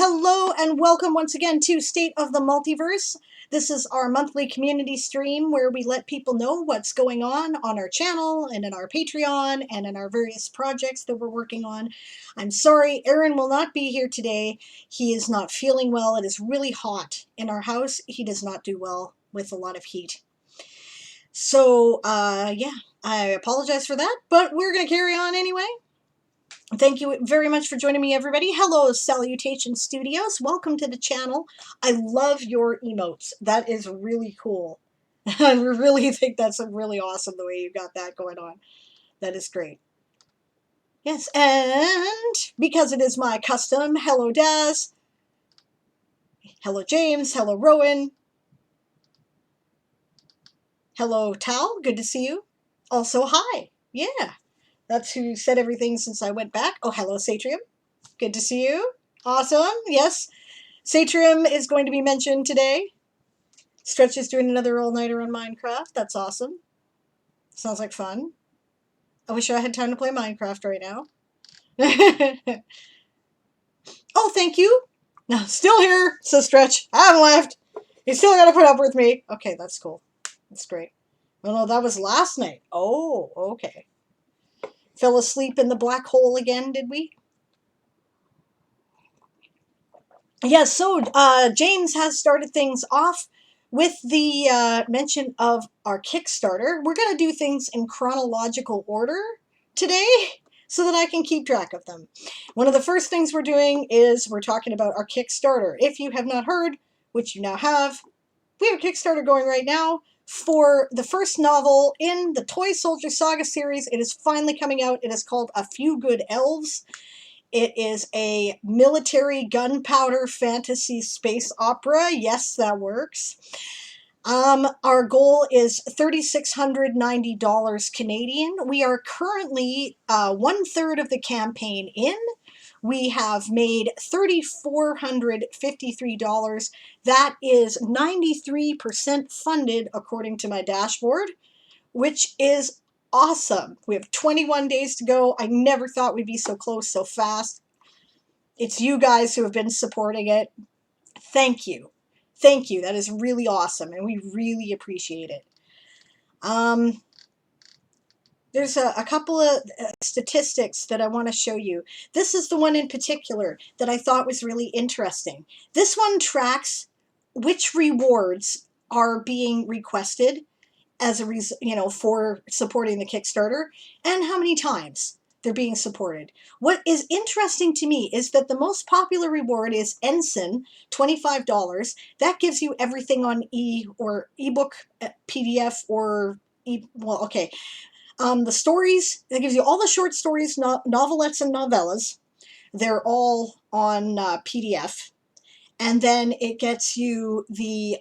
Hello and welcome once again to State of the Multiverse. This is our monthly community stream where we let people know what's going on our channel and in our Patreon and in our various projects that we're working on. I'm sorry, Aaron will not be here today. He is not feeling well. It is really hot in our house. He does not do well with a lot of heat. So, yeah, I apologize for that, but we're going to carry on anyway. Thank you very much for joining me, everybody. Hello, Salutation Studios. Welcome to the channel. I love your emotes. That is really cool. I really think that's really awesome the way you got that going on. That is great. Yes, and because it is my custom, hello, Daz. Hello, James. Hello, Rowan. Hello, Tal. Good to see you. Also, hi. Yeah. That's who said everything since I went back. Oh, hello, Satrium. Good to see you. Awesome. Yes. Satrium is going to be mentioned today. Stretch is doing another all-nighter on Minecraft. That's awesome. Sounds like fun. I wish I had time to play Minecraft right now. Oh, thank you. No, still here, says Stretch. I haven't left. You still got to put up with me. Okay, that's cool. That's great. Oh, no, that was last night. Oh, okay. Fell asleep in the black hole again, did we? Yes, so James has started things off with the mention of our Kickstarter. We're going to do things in chronological order today so that I can keep track of them. One of the first things we're doing is we're talking about our Kickstarter. If you have not heard, which you now have, we have a Kickstarter going right now for the first novel in the Toysoldier saga series. It is finally coming out. It is called A Few Good Elves. It is a military gunpowder fantasy space opera. Yes, that works. Our goal is $3,690 Canadian. We are currently 1/3 of the campaign in. We have made $3,453. That is 93% funded according to my dashboard, which is awesome. We have 21 days to go. I never thought we'd be so close so fast. It's you guys who have been supporting it. Thank you. Thank you. That is really awesome, and we really appreciate it. There's a couple of statistics that I want to show you. This is the one in particular that I thought was really interesting. This one tracks which rewards are being requested as a reason, for supporting the Kickstarter, and how many times they're being supported. What is interesting to me is that the most popular reward is Ensign, $25. That gives you everything on ebook, PDF, or the stories. That gives you all the short stories, novelettes, and novellas. They're all on PDF, and then it gets you the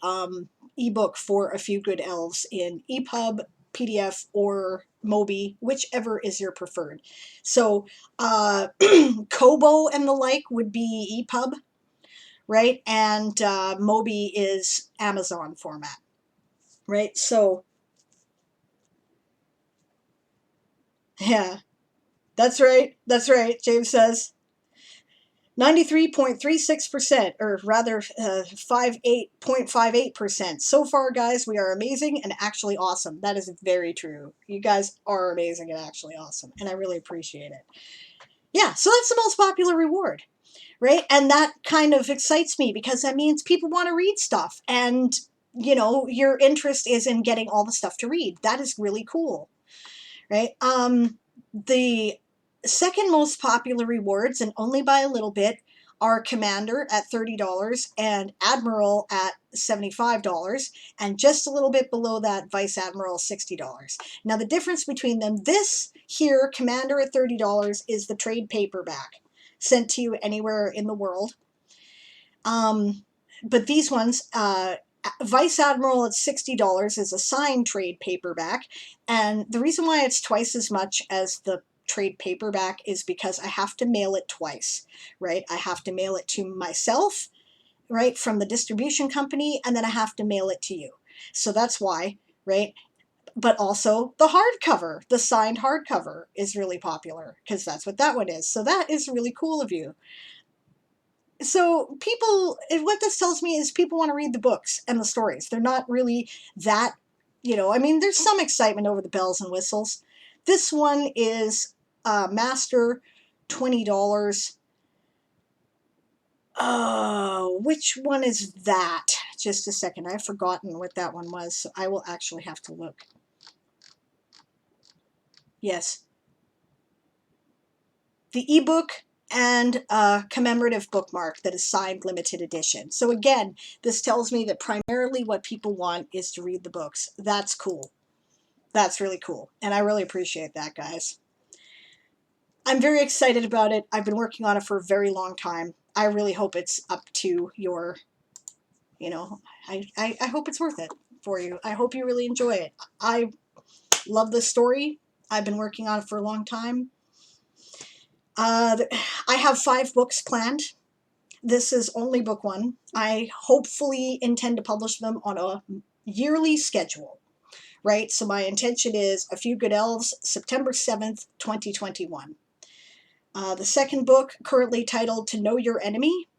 ebook for A Few Good Elves in EPUB, PDF, or Mobi, whichever is your preferred. So Kobo and the like would be EPUB, right? And Mobi is Amazon format, right? So yeah, that's right. That's right, James says. 93.36%, or rather 58.58%. So far, guys, we are amazing and actually awesome. That is very true. You guys are amazing and actually awesome, and I really appreciate it. Yeah, so that's the most popular reward, right? And that kind of excites me because that means people want to read stuff, and, your interest is in getting all the stuff to read. That is really cool, right? The second most popular rewards, and only by a little bit, are Commander at $30 and Admiral at $75, and just a little bit below that, Vice Admiral, $60. Now the difference between them, this here, Commander at $30, is the trade paperback sent to you anywhere in the world. But these ones, Vice Admiral at $60 is a signed trade paperback, and the reason why it's twice as much as the trade paperback is because I have to mail it twice, right? I have to mail it to myself, right, from the distribution company, and then I have to mail it to you. So that's why, right? But also the hardcover, the signed hardcover is really popular because that's what that one is. So that is really cool of you. So people, what this tells me is people want to read the books and the stories. They're not really that, I mean, there's some excitement over the bells and whistles. This one is Master, $20. Oh, which one is that? Just a second. I've forgotten what that one was, so I will actually have to look. Yes. The ebook and a commemorative bookmark that is signed limited edition. So again, this tells me that primarily what people want is to read the books. That's cool. That's really cool. And I really appreciate that, guys. I'm very excited about it. I've been working on it for a very long time. I really hope it's up to your, I hope it's worth it for you. I hope you really enjoy it. I love this story. I've been working on it for a long time. I have 5 books planned. This is only book 1. I hopefully intend to publish them on a yearly schedule, right? So my intention is A Few Good Elves, September 7th, 2021. The second book, currently titled To Know Your Enemy,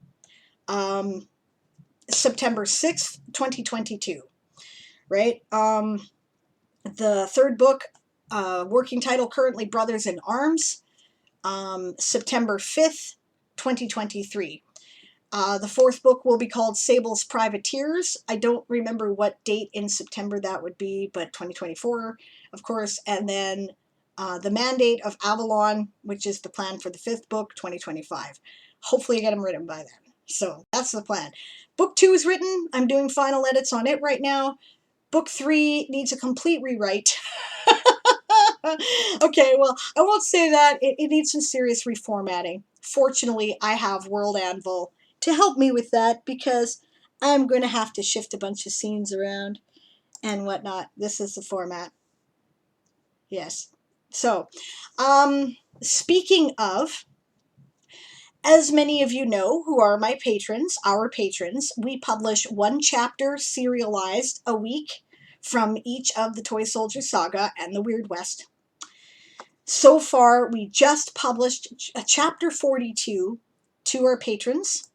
September 6th, 2022, right? The third book, working title currently Brothers in Arms, September 5th, 2023. The fourth book will be called Sable's Privateers. I don't remember what date in September that would be, but 2024, of course. And then The Mandate of Avalon, which is the plan for the 5th book, 2025. Hopefully I get them written by then. So that's the plan. Book 2 is written. I'm doing final edits on it right now. Book 3 needs a complete rewrite. Okay, well, I won't say that. It needs some serious reformatting. Fortunately, I have World Anvil to help me with that because I'm going to have to shift a bunch of scenes around and whatnot. This is the format. Yes. So, speaking of, as many of you know who are my patrons, our patrons, we publish 1 chapter serialized a week from each of the Toysoldier Saga and the Weird West. So far, we just published a chapter 42 to our patrons.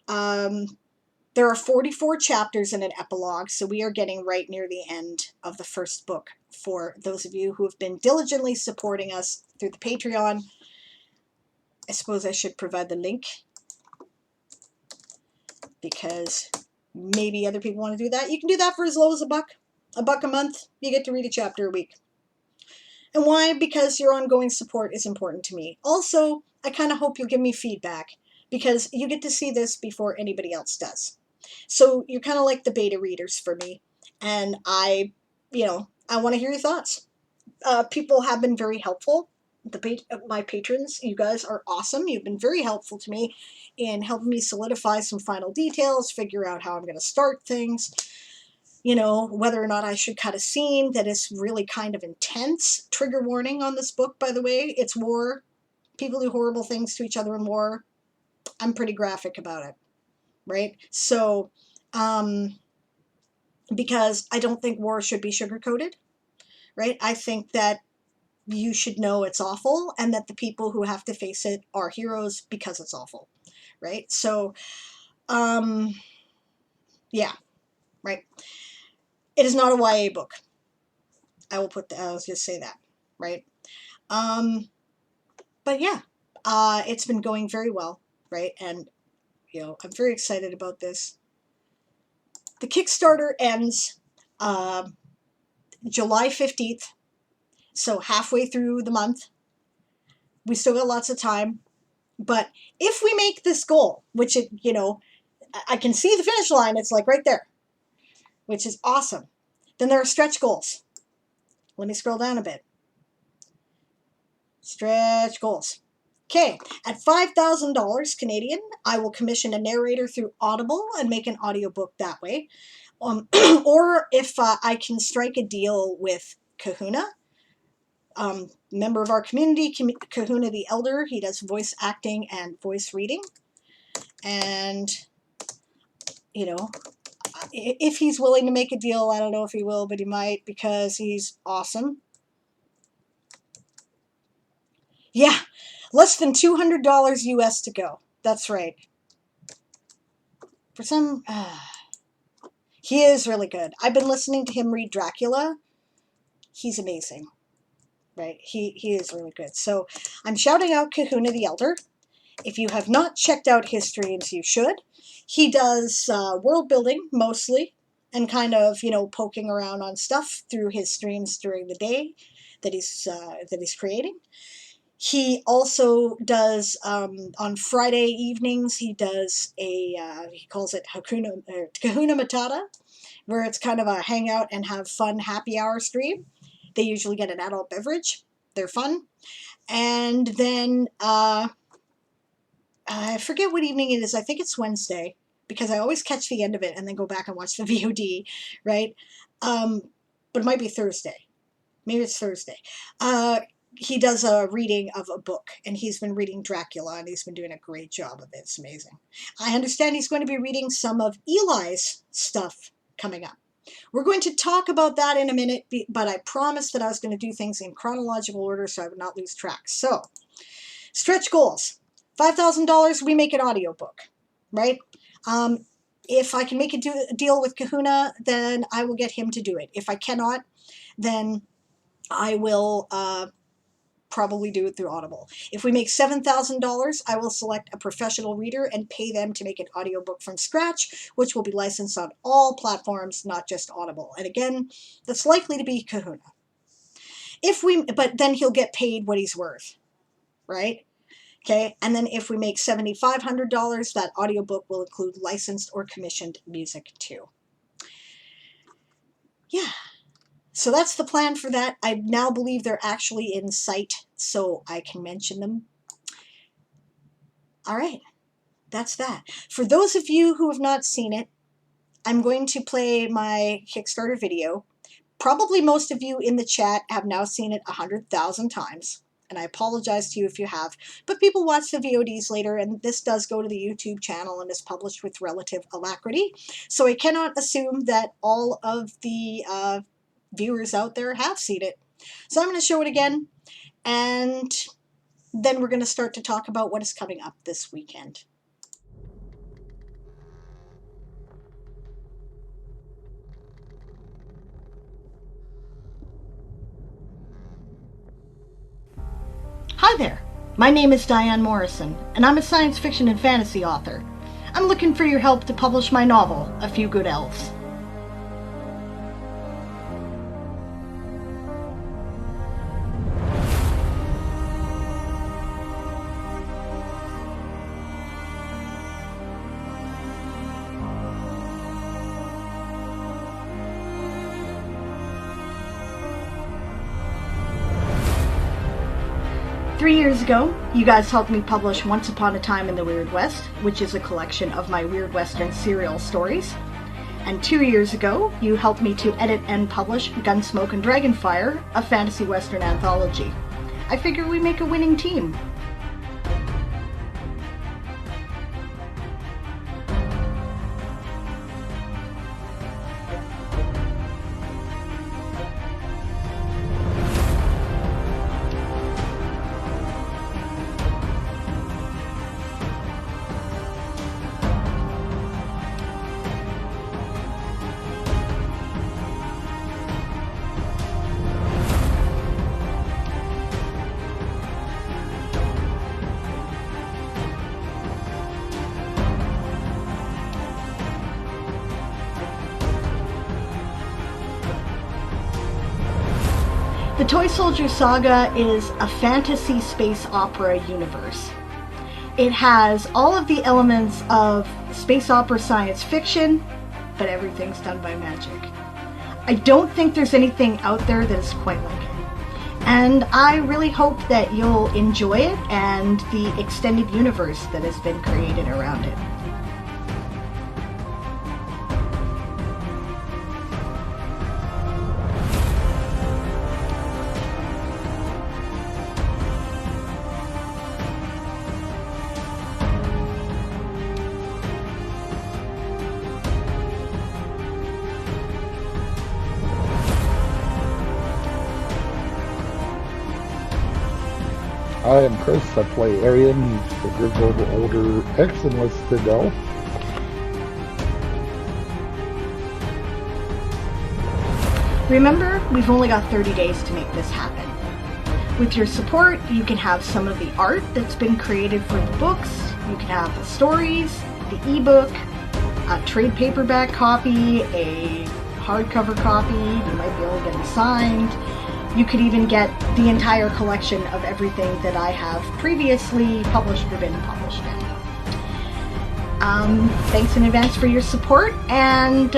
There are 44 chapters in an epilogue, so we are getting right near the end of the first book. For those of you who have been diligently supporting us through the Patreon, I suppose I should provide the link because maybe other people want to do that. You can do that for as low as $1. $1 a month, you get to read a chapter a week. And why? Because your ongoing support is important to me. Also, I kind of hope you'll give me feedback because you get to see this before anybody else does. So you're kind of like the beta readers for me. And I want to hear your thoughts. People have been very helpful. My patrons, you guys are awesome. You've been very helpful to me in helping me solidify some final details, figure out how I'm going to start things. Whether or not I should cut a scene that is really kind of intense. Trigger warning on this book, by the way. It's war. People do horrible things to each other in war. I'm pretty graphic about it, right? So, because I don't think war should be sugar-coated, right? I think that you should know it's awful and that the people who have to face it are heroes because it's awful, right? So, yeah, right. It is not a YA book. I'll just say that, right? But yeah, it's been going very well, right? And, I'm very excited about this. The Kickstarter ends July 15th, so halfway through the month. We still got lots of time. But if we make this goal, which I can see the finish line, it's like right there, which is awesome. Then there are stretch goals. Let me scroll down a bit. Stretch goals. Okay, at $5,000 Canadian, I will commission a narrator through Audible and make an audiobook that way. Or if I can strike a deal with Kahuna, member of our community, Kahuna the Elder, he does voice acting and voice reading. And, if he's willing to make a deal, I don't know if he will, but he might because he's awesome. Yeah, less than $200 US to go. That's right. For some, he is really good. I've been listening to him read Dracula. He's amazing, right? He is really good. So I'm shouting out Kahuna the Elder. If you have not checked out his streams, you should. He does world building mostly, and kind of, poking around on stuff through his streams during the day that he's creating. He also does on Friday evenings. He does he calls it Kahuna Matata, where it's kind of a hangout and have fun happy hour stream. They usually get an adult beverage. They're fun. And then I forget what evening it is. I think it's Wednesday, because I always catch the end of it and then go back and watch the VOD, right? But it might be Thursday. Maybe it's Thursday. He does a reading of a book, and he's been reading Dracula, and he's been doing a great job of it. It's amazing. I understand he's going to be reading some of Eli's stuff coming up. We're going to talk about that in a minute, but I promised that I was going to do things in chronological order so I would not lose track. So, stretch goals. $5,000, we make an audiobook, right? If I can make a deal with Kahuna, then I will get him to do it. If I cannot, then I will probably do it through Audible. If we make $7,000, I will select a professional reader and pay them to make an audiobook from scratch, which will be licensed on all platforms, not just Audible. And again, that's likely to be Kahuna. But then he'll get paid what he's worth, right? Okay, and then if we make $7,500, that audiobook will include licensed or commissioned music too. Yeah. So that's the plan for that. I now believe they're actually in sight, so I can mention them. All right, that's that. For those of you who have not seen it, I'm going to play my Kickstarter video. Probably most of you in the chat have now seen it 100,000 times, and I apologize to you if you have. But people watch the VODs later, and this does go to the YouTube channel and is published with relative alacrity. So I cannot assume that all of the viewers out there have seen it. So I'm going to show it again, and then we're going to start to talk about what is coming up this weekend. Hi there, my name is Diane Morrison, and I'm a science fiction and fantasy author. I'm looking for your help to publish my novel, A Few Good Elves. Three years ago, you guys helped me publish Once Upon a Time in the Weird West, which is a collection of my Weird Western serial stories. And 2 years ago, you helped me to edit and publish Gunsmoke and Dragonfire, a fantasy western anthology. I figure we make a winning team. The Toysoldier saga is a fantasy space opera universe. It has all of the elements of space opera science fiction, but everything's done by magic. I don't think there's anything out there that is quite like it. And I really hope that you'll enjoy it and the extended universe that has been created around it. I am Chris. I play Erin. He's the grizzled older ex-enlisted elf. Remember, we've only got 30 days to make this happen. With your support, you can have some of the art that's been created for the books, you can have the stories, the ebook, a trade paperback copy, a hardcover copy, you might be able to get them signed. You could even get the entire collection of everything that I have previously published or been published in. Thanks in advance for your support, and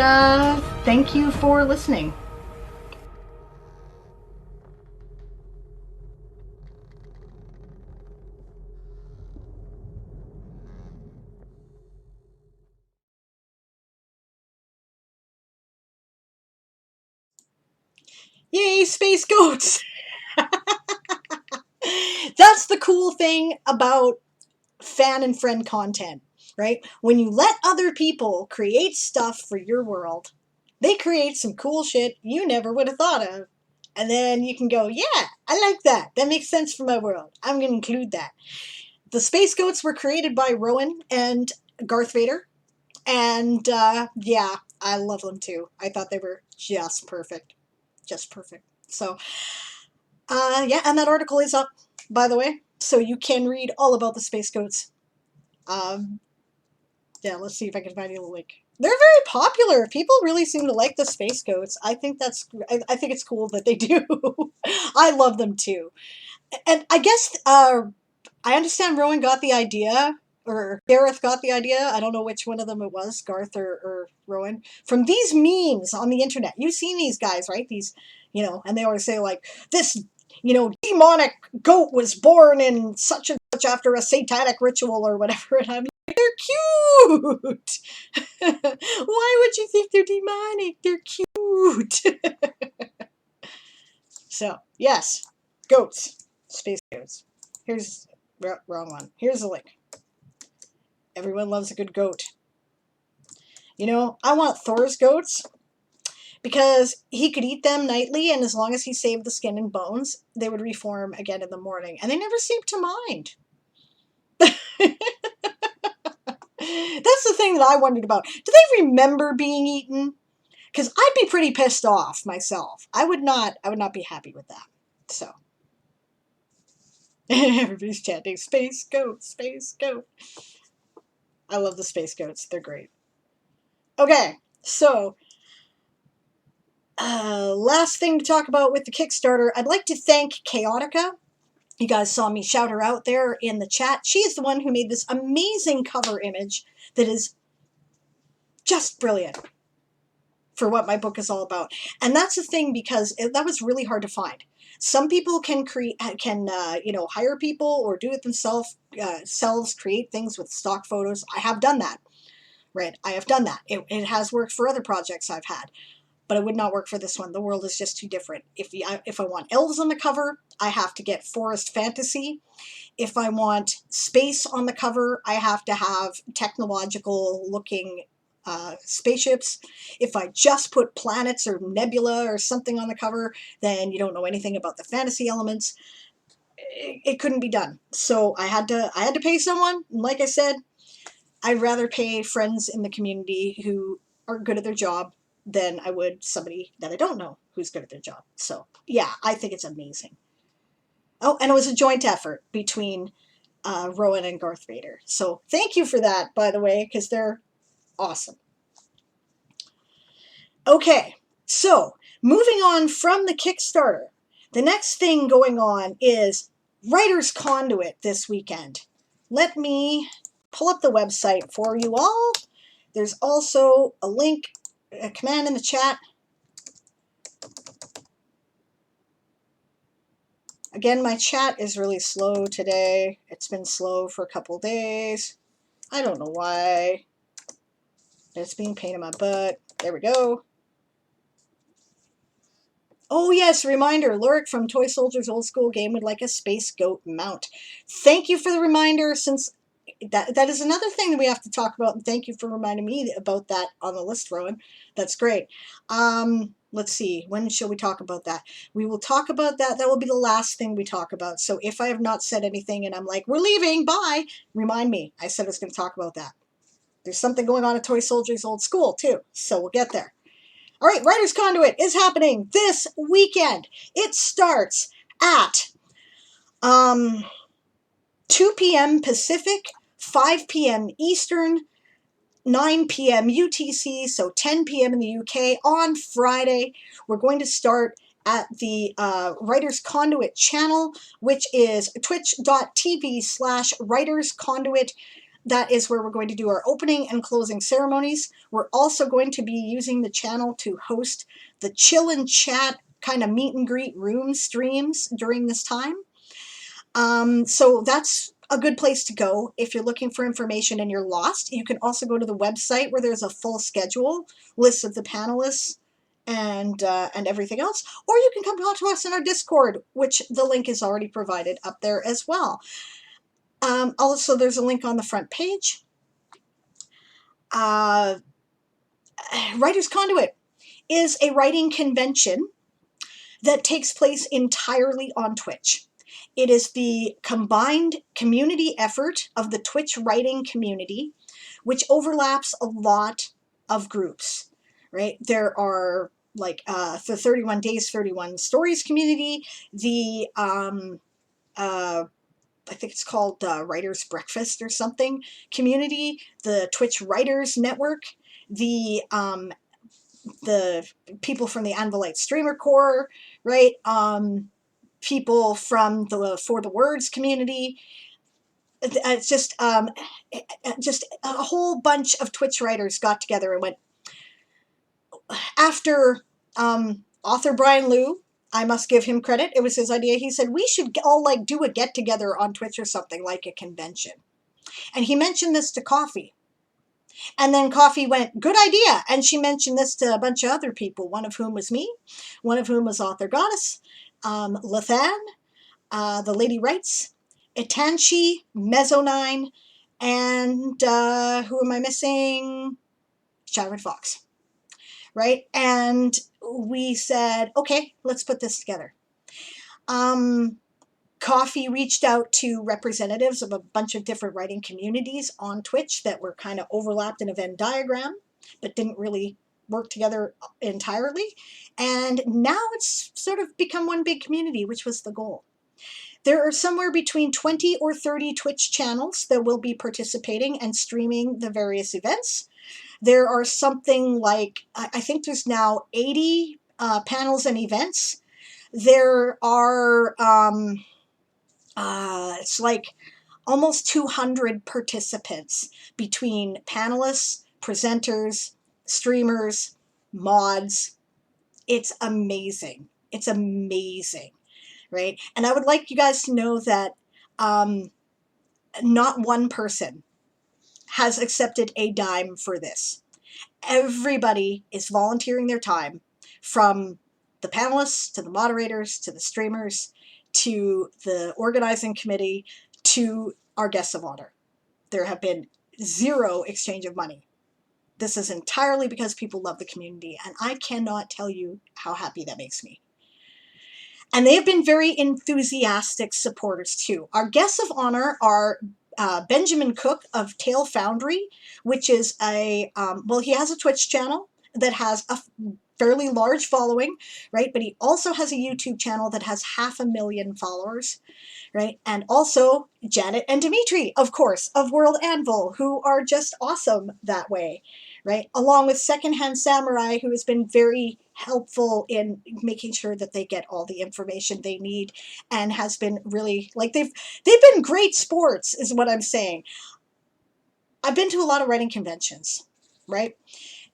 thank you for listening. Yay, space goats! That's the cool thing about fan and friend content, right? When you let other people create stuff for your world, they create some cool shit you never would have thought of. And then you can go, yeah, I like that. That makes sense for my world. I'm going to include that. The space goats were created by Rowan and Garth Vader. And yeah, I love them too. I thought they were just perfect. Just perfect. So, yeah, and that article is up, by the way. So you can read all about the space goats. Yeah, let's see if I can find you the link. They're very popular. People really seem to like the space goats. I think I think it's cool that they do. I love them too. And I guess I understand Rowan got the idea, or Gareth got the idea. I don't know which one of them it was, Garth or Rowan, from these memes on the internet. You've seen these guys, right? These, and they always say like, this, demonic goat was born in such and such after a satanic ritual or whatever. And I'm like, they're cute. Why would you think they're demonic? They're cute. So, yes, goats, space goats. Here's, wrong one. Here's the link. Everyone loves a good goat. I want Thor's goats because he could eat them nightly, and as long as he saved the skin and bones, they would reform again in the morning, and they never seemed to mind. That's the thing that I wondered about. Do they remember being eaten? Because I'd be pretty pissed off myself. I would not be happy with that. So everybody's chanting, space goat, space goat. I love the space goats. They're great. Okay, so last thing to talk about with the Kickstarter, I'd like to thank Chaotica. You guys saw me shout her out there in the chat. She is the one who made this amazing cover image that is just brilliant for what my book is all about. And that's the thing, because that was really hard to find. Some people can hire people or do it themselves, create things with stock photos. I have done that, right? I have done that. It has worked for other projects I've had, but it would not work for this one. The world is just too different. If I want elves on the cover, I have to get forest fantasy. If I want space on the cover, I have to have technological looking spaceships. If I just put planets or nebula or something on the cover, then you don't know anything about the fantasy elements. It couldn't be done. So I had to pay someone. And like I said, I'd rather pay friends in the community who are good at their job than I would somebody that I don't know who's good at their job. So yeah, I think it's amazing. Oh, and it was a joint effort between Rowan and Garth Vader. So thank you for that, by the way, because they're awesome. Okay, so moving on from the Kickstarter, the next thing going on is Writer's Conduit this weekend. Let me pull up the website for you all. There's also a link, a command in the chat. Again, my chat is really slow today. It's been slow for a couple days. I don't know why. It's being a pain in my butt. There we go. Oh yes, reminder, Luric from Toysoldier's old school game would like a space goat mount. Thank you for the reminder. Since that is another thing that we have to talk about. And thank you for reminding me about that on the list, Rowan. That's great. Let's see. When shall we talk about that? We will talk about that. That will be the last thing we talk about. So if I have not said anything and I'm like, we're leaving, bye, remind me. I said I was going to talk about that. There's something going on at Toysoldier's old school too, so we'll get there. All right, Writers Conduit is happening this weekend. It starts at 2 p.m. Pacific, 5 p.m. Eastern, 9 p.m. UTC, so 10 p.m. in the UK on Friday. We're going to start at the Writers Conduit channel, which is twitch.tv/Writers Conduit. That is where we're going to do our opening and closing ceremonies. We're also going to be using the channel to host the chill and chat kind of meet and greet room streams during this time. So that's a good place to go if you're looking for information and you're lost. You can also go to the website where there's a full schedule, list of the panelists, and everything else. Or you can come talk to us in our Discord, which the link is already provided up there as well. Also, there's a link on the front page. Writers Conduit is a writing convention that takes place entirely on Twitch. It is the combined community effort of the Twitch writing community, which overlaps a lot of groups, right? There are like the 31 Days, 31 Stories community, the I think it's called Writers Breakfast or something community, the Twitch Writers Network, the people from the Anvilite Streamer Corps, right? People from the For the Words community. It's just a whole bunch of Twitch writers got together and went, after author Brian Liu, I must give him credit. It was his idea. He said, we should all like do a get together on Twitch or something, like a convention. And he mentioned this to Coffee. And then Coffee went, good idea. And she mentioned this to a bunch of other people, one of whom was me, one of whom was author Goddess, Lathan, the Lady Writes, Itanchi, Mezzonine, and who am I missing? Shattered Fox. Right? And we said, okay, let's put this together. Coffee reached out to representatives of a bunch of different writing communities on Twitch that were kind of overlapped in a Venn diagram, but didn't really work together entirely. And now it's sort of become one big community, which was the goal. There are somewhere between 20 or 30 Twitch channels that will be participating and streaming the various events. There are something like, I think there's now 80 panels and events. There are, it's like almost 200 participants between panelists, presenters, streamers, mods. It's amazing. It's amazing, right? And I would like you guys to know that not one person has accepted a dime for this. Everybody is volunteering their time, from the panelists to the moderators to the streamers to the organizing committee to our guests of honor. There have been zero exchange of money. This is entirely because people love the community, and I cannot tell you how happy that makes me. And they have been very enthusiastic supporters too. Our guests of honor are Benjamin Cook of Tale Foundry, which is he has a Twitch channel that has a fairly large following, right? But he also has a YouTube channel that has 500,000 followers, right? And also Janet and Dimitri, of course, of World Anvil, who are just awesome that way, right? Along with Secondhand Samurai, who has been very helpful in making sure that they get all the information they need, and has been really, like, they've been great sports, is what I'm saying. I've been to a lot of writing conventions, right?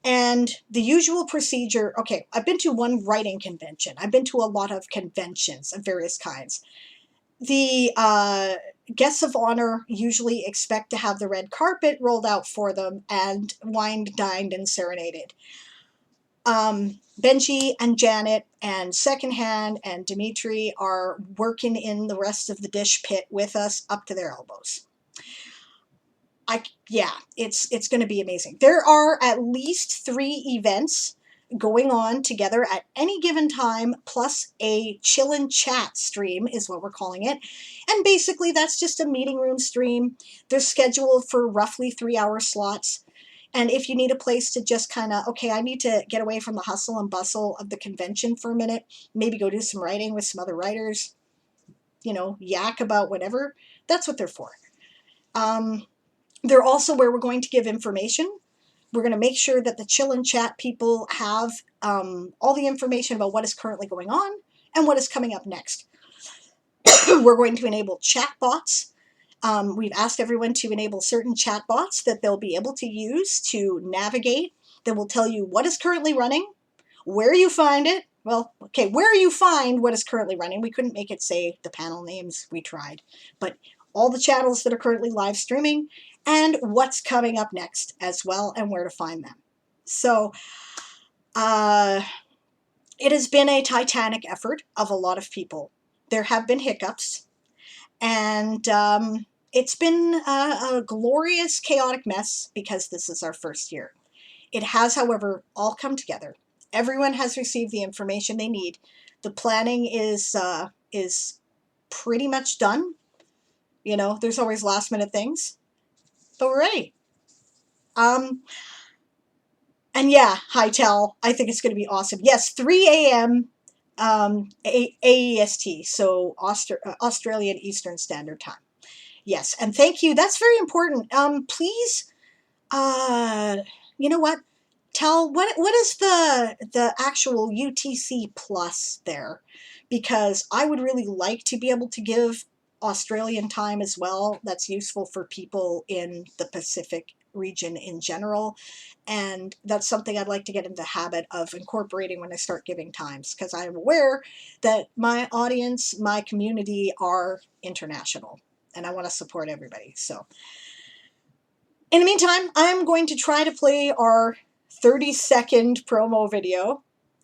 And the usual procedure, okay, I've been to one writing convention. I've been to a lot of conventions of various kinds. The guests of honor usually expect to have the red carpet rolled out for them and wined, dined, and serenaded. Benji and Janet and Secondhand and Dimitri are working in the rest of the dish pit with us up to their elbows. Yeah, it's going to be amazing. There are at least 3 events going on together at any given time, plus a chill and chat stream is what we're calling it. And basically that's just a meeting room stream. They're scheduled for roughly 3-hour slots. And if you need a place to just kind of, okay, I need to get away from the hustle and bustle of the convention for a minute, maybe go do some writing with some other writers, yak about whatever, that's what they're for. They're also where we're going to give information. We're going to make sure that the chill and chat people have all the information about what is currently going on and what is coming up next. We're going to enable chat bots. We've asked everyone to enable certain chat bots that they'll be able to use to navigate, that will tell you what is currently running, where you find it. Well, okay, where you find what is currently running. We couldn't make it say the panel names, we tried. But all the channels that are currently live streaming, and what's coming up next as well, and where to find them. So it has been a titanic effort of a lot of people. There have been hiccups, and it's been a glorious, chaotic mess because this is our first year. It has, however, all come together. Everyone has received the information they need. The planning is pretty much done. There's always last minute things, but we're ready. And yeah, Hightel, I think it's going to be awesome. Yes, 3 a.m. AEST, so Australian Eastern Standard Time. Yes, and thank you. That's very important. Please, you know what? Tell what is the actual UTC plus there, because I would really like to be able to give Australian time as well. That's useful for people in the Pacific region in general, and that's something I'd like to get into the habit of incorporating when I start giving times, because I'm aware that my audience, my community are international, and I want to support everybody. So in the meantime, I'm going to try to play our 30-second promo video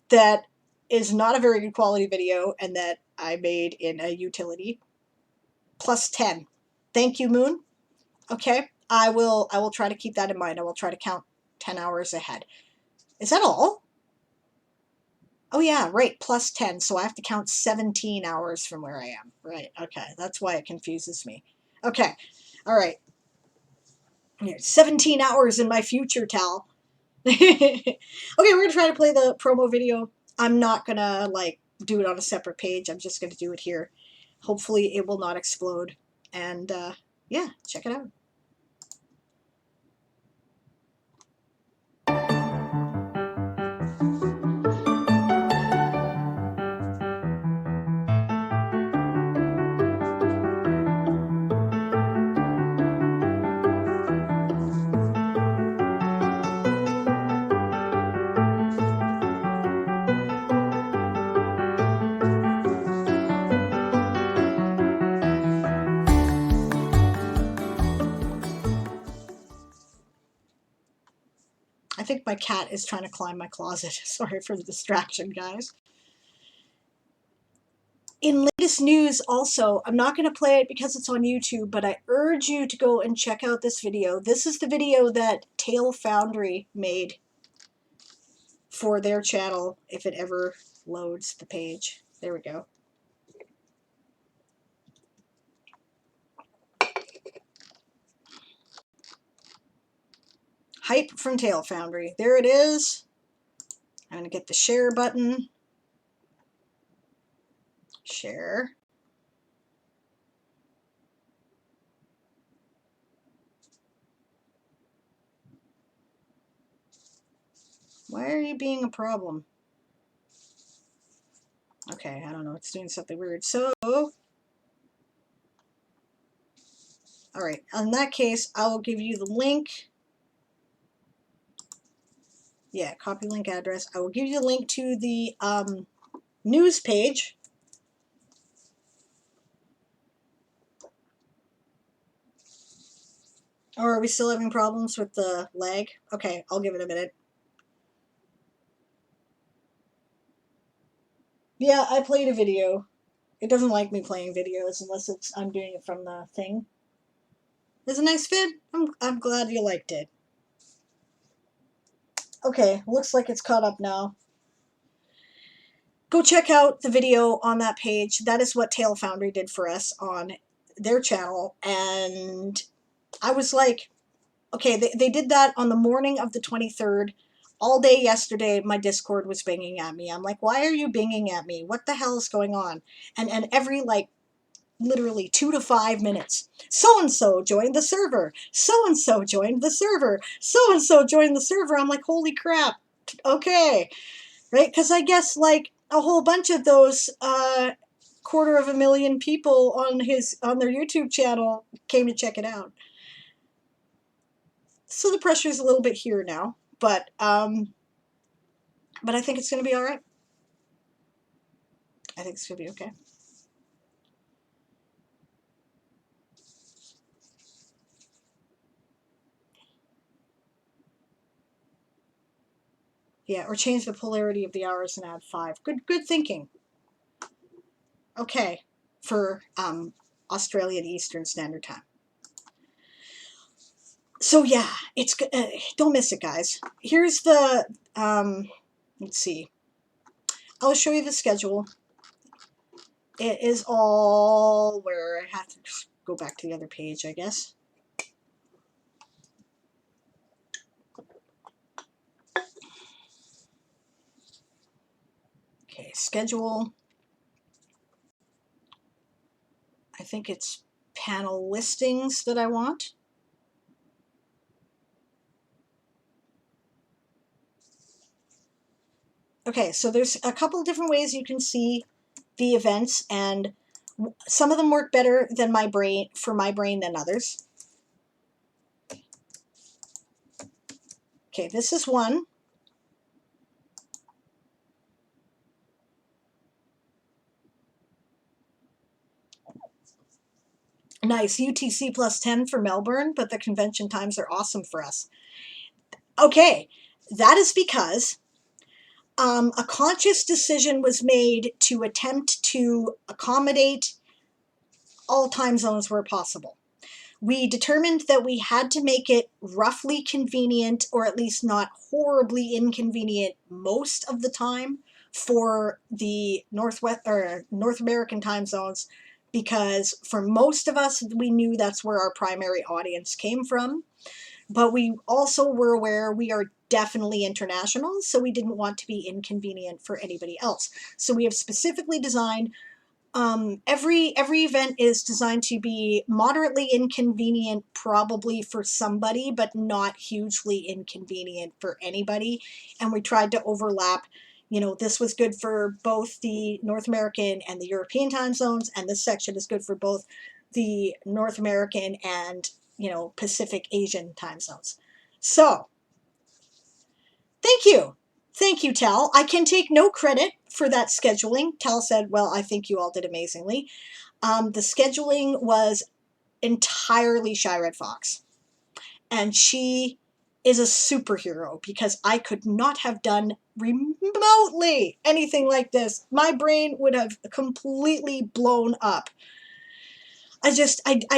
that is not a very good quality video and that I made in a utility. Plus 10. Thank you, Moon. Okay, I will try to keep that in mind. I will try to count 10 hours ahead. Is that all? Oh yeah, right, plus 10. So I have to count 17 hours from where I am. Right, okay, that's why it confuses me. Okay, all right. 17 hours in my future, Tal. Okay, we're going to try to play the promo video. I'm not going to, do it on a separate page. I'm just going to do it here. Hopefully it will not explode. And, yeah, check it out. I think my cat is trying to climb my closet. Sorry for the distraction, guys. In latest news also, I'm not going to play it because it's on YouTube, but I urge you to go and check out this video. This is the video that Tail Foundry made for their channel, if it ever loads the page. There we go. Hype from Tail Foundry. There it is. I'm going to get the share button. Share. Why are you being a problem? Okay, I don't know. It's doing something weird. So, alright, in that case, I will give you the link. Yeah, copy link address. I will give you the link to the news page. Or are we still having problems with the lag? Okay, I'll give it a minute. Yeah, I played a video. It doesn't like me playing videos unless I'm doing it from the thing. was a nice vid. I'm glad you liked it. Okay, looks like it's caught up now. Go check out the video on that page. That is what Tail Foundry did for us on their channel. And I was like, okay, they did that on the morning of the 23rd. All day yesterday, my Discord was binging at me. I'm like, why are you binging at me? What the hell is going on? And every, like, literally 2 to 5 minutes, so-and-so joined the server. So-and-so joined the server. So-and-so joined the server. I'm like, holy crap. Okay. Right? Because I guess, like, a whole bunch of those 250,000 people on their YouTube channel came to check it out. So the pressure is a little bit here now, but I think it's going to be all right. I think it's going to be okay. Yeah, or change the polarity of the hours and add 5. Good thinking. Okay, for Australian Eastern Standard Time. So yeah, it's don't miss it, guys. Here's the let's see. I'll show you the schedule. It is all where I have to go back to the other page, I guess. Okay, schedule. I think it's panel listings that I want. Okay, so there's a couple different ways you can see the events, and some of them work better than my brain than others. Okay, this is one. Nice, UTC plus 10 for Melbourne, but the convention times are awesome for us. Okay, that is because a conscious decision was made to attempt to accommodate all time zones where possible. We determined that we had to make it roughly convenient, or at least not horribly inconvenient most of the time, for the North American time zones, because for most of us, we knew that's where our primary audience came from. But we also were aware we are definitely international, so we didn't want to be inconvenient for anybody else. So we have specifically designed every event is designed to be moderately inconvenient probably for somebody, but not hugely inconvenient for anybody. And we tried to overlap, you know, this was good for both the North American and the European time zones, and this section is good for both the North American and, you know, Pacific Asian time zones. So thank you. Thank you, Tal. I can take no credit for that scheduling. Tal said, well, I think you all did amazingly. The scheduling was entirely Shy Red Fox. And she is a superhero, because I could not have done remotely anything like this. My brain would have completely blown up. I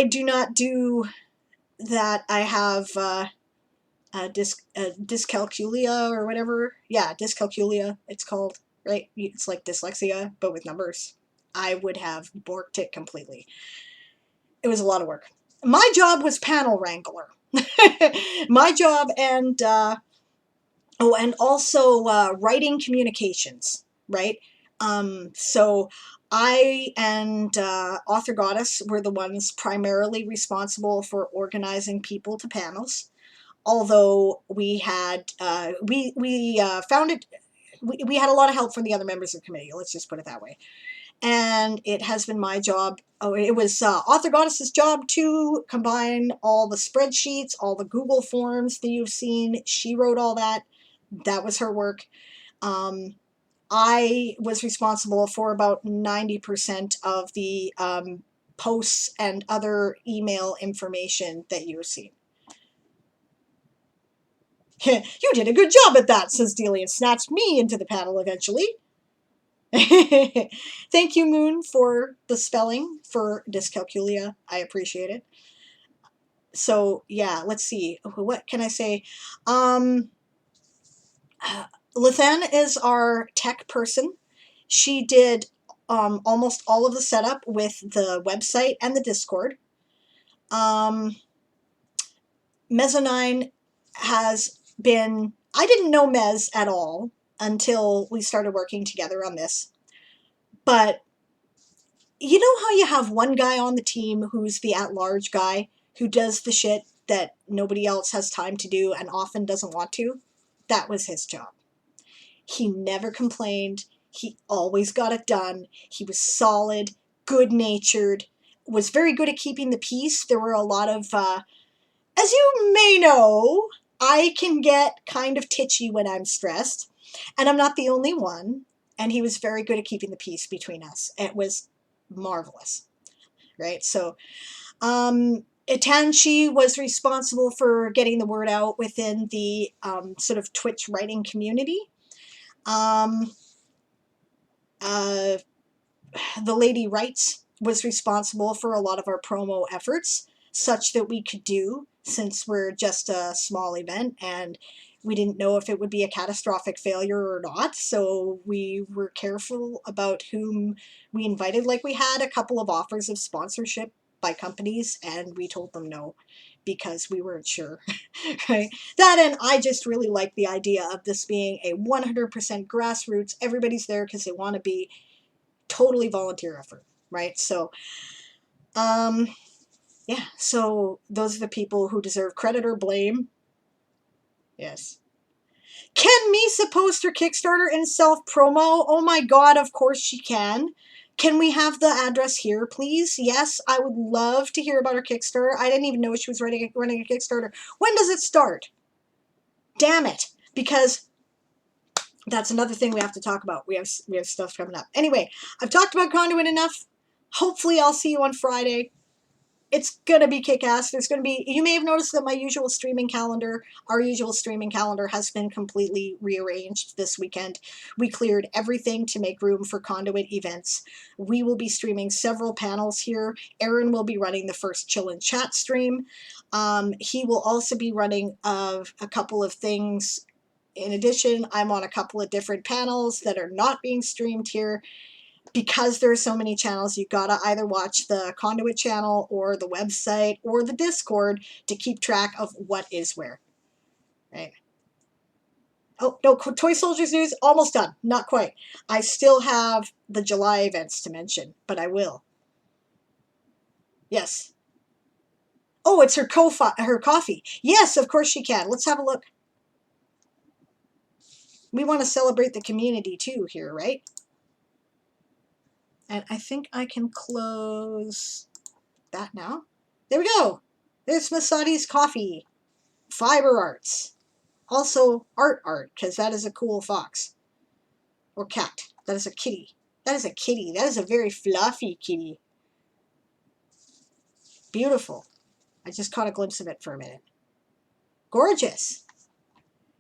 do not do that. I have dyscalculia or whatever. Yeah, dyscalculia it's called, right? It's like dyslexia, but with numbers. I would have borked it completely. It was a lot of work. My job was panel wrangler. My job, and and also writing communications, right? So I and Author Goddess were the ones primarily responsible for organizing people to panels. Although we had found it, we had a lot of help from the other members of the committee. Let's just put it that way. And it has been my job. Oh, it was Author Goddess's job to combine all the spreadsheets, all the Google forms that you've seen. She wrote all that. That was her work. I was responsible for about 90% of the posts and other email information that you've seen. You did a good job at that, says Delia, and snatched me into the panel eventually. Thank you, Moon, for the spelling for dyscalculia. I appreciate it. So yeah, let's see. What can I say? Um, Lethan is our tech person. She did almost all of the setup with the website and the Discord. Um, Mezzanine has been, I didn't know Mez at all until we started working together on this. But you know how you have one guy on the team who's the at-large guy who does the shit that nobody else has time to do and often doesn't want to? That was his job. He never complained. He always got it done. He was solid, good-natured, was very good at keeping the peace. There were a lot of, as you may know, I can get kind of titchy when I'm stressed, and I'm not the only one. And he was very good at keeping the peace between us. It was marvelous, right? So, Itanchi was responsible for getting the word out within the sort of Twitch writing community. Um, uh, the Lady Writes was responsible for a lot of our promo efforts, such that we could do, since we're just a small event and we didn't know if it would be a catastrophic failure or not. So we were careful about whom we invited. Like, we had a couple of offers of sponsorship by companies, and we told them no because we weren't sure. Right? That, and I just really like the idea of this being a 100% grassroots, everybody's there because they want to be, totally volunteer effort, right? So, yeah, so those are the people who deserve credit or blame. Yes. Can Misa post her Kickstarter and self-promo? Oh my god, of course she can. Can we have the address here, please? Yes, I would love to hear about her Kickstarter. I didn't even know she was running a Kickstarter. When does it start? Damn it. Because that's another thing we have to talk about. We have stuff coming up. Anyway, I've talked about Conduit enough. Hopefully I'll see you on Friday. It's going to be kick-ass. There's going to be, you may have noticed that our usual streaming calendar has been completely rearranged this weekend. We cleared everything to make room for Conduit events. We will be streaming several panels here. Erin will be running the first Chill and Chat stream. He will also be running a couple of things. In addition, I'm on a couple of different panels that are not being streamed here. Because there are so many channels, you gotta either watch the Conduit channel or the website or the Discord to keep track of what is where. Right? Oh, no, Toysoldiers news, almost done. Not quite. I still have the July events to mention, but I will. Yes. Oh, it's her coffee. Yes, of course she can. Let's have a look. We want to celebrate the community too here, right? And I think I can close that now. There we go. There's Masadi's coffee. Fiber arts. Also art, because that is a cool fox. Or cat. That is a kitty. That is a kitty. That is a very fluffy kitty. Beautiful. I just caught a glimpse of it for a minute. Gorgeous.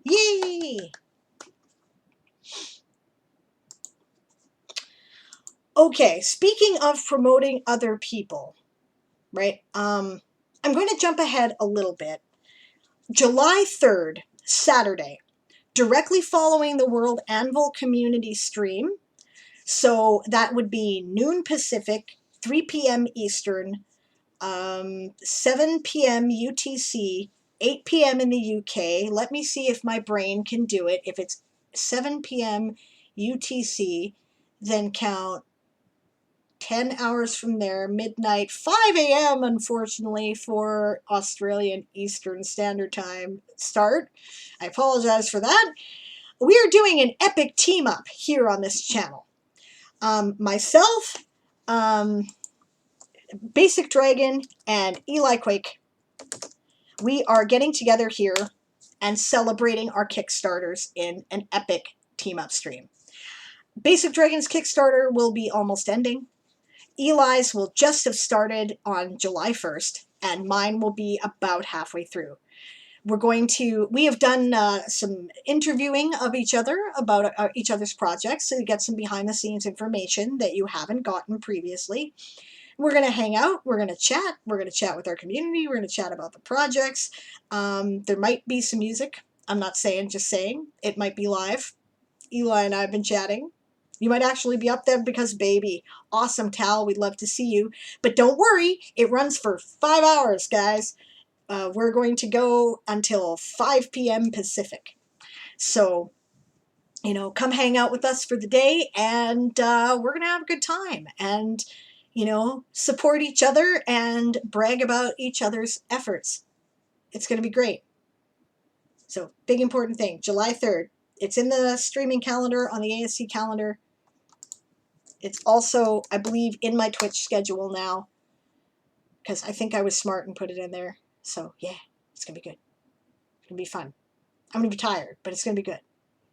Yay! Okay, speaking of promoting other people, right? I'm going to jump ahead a little bit. July 3rd, Saturday, directly following the World Anvil Community stream. So that would be noon Pacific, 3 p.m. Eastern, 7 p.m. UTC, 8 p.m. in the UK. Let me see if my brain can do it. If it's 7 p.m. UTC, then count 10 hours from there, midnight, 5 a.m. unfortunately for Australian Eastern Standard Time start. I apologize for that. We are doing an epic team up here on this channel. Myself, Basic Dragon, and Eli Quake, we are getting together here and celebrating our Kickstarters in an epic team-up stream. Basic Dragon's Kickstarter will be almost ending. Eli's will just have started on July 1st, and mine will be about halfway through. We have done some interviewing of each other about each other's projects, so you get some behind-the-scenes information that you haven't gotten previously. we're going to hang out. We're going to chat. We're going to chat with our community. We're going to chat about the projects. There might be some music. I'm not saying, just saying. It might be live. Eli and I have been chatting. You might actually be up there because, baby, awesome, Tal. We'd love to see you. But don't worry. It runs for 5 hours, guys. We're going to go until 5 p.m. Pacific. So, you know, come hang out with us for the day, and we're going to have a good time and, you know, support each other and brag about each other's efforts. It's going to be great. So, big important thing, July 3rd. It's in the streaming calendar on the ASC calendar. It's also, I believe, in my Twitch schedule now because I think I was smart and put it in there. So, yeah, it's going to be good. It's going to be fun. I'm going to be tired, but it's going to be good.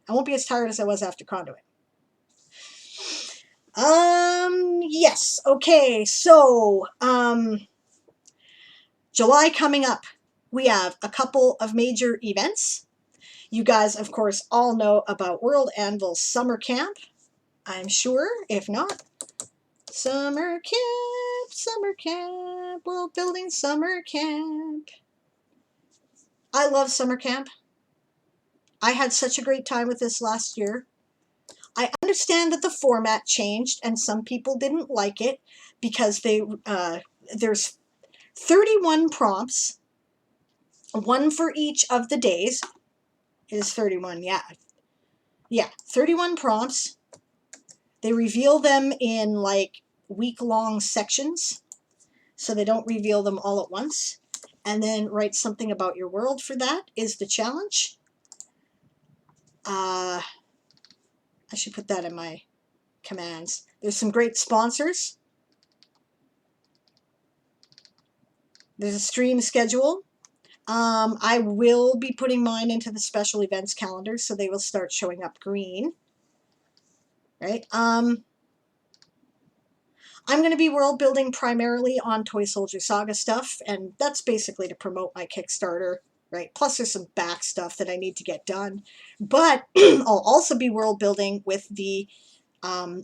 I won't be as tired as I was after Conduit. Yes. Okay. So, July coming up. We have a couple of major events. You guys, of course, all know about World Anvil Summer Camp. I'm sure. If not, Summer Camp, World Building Summer Camp. I love Summer Camp. I had such a great time with this last year. I understand that the format changed and some people didn't like it because there's 31 prompts, one for each of the days. It is 31, yeah. Yeah, 31 prompts. They reveal them in like week-long sections, so they don't reveal them all at once. And then write something about your world for that is the challenge. I should put that in my commands. There's some great sponsors. There's a stream schedule. I will be putting mine into the special events calendar, so they will start showing up green. Right? I'm going to be world building primarily on Toysoldier Saga stuff, and that's basically to promote my Kickstarter. Right? Plus there's some back stuff that I need to get done. But I'll also be world building with the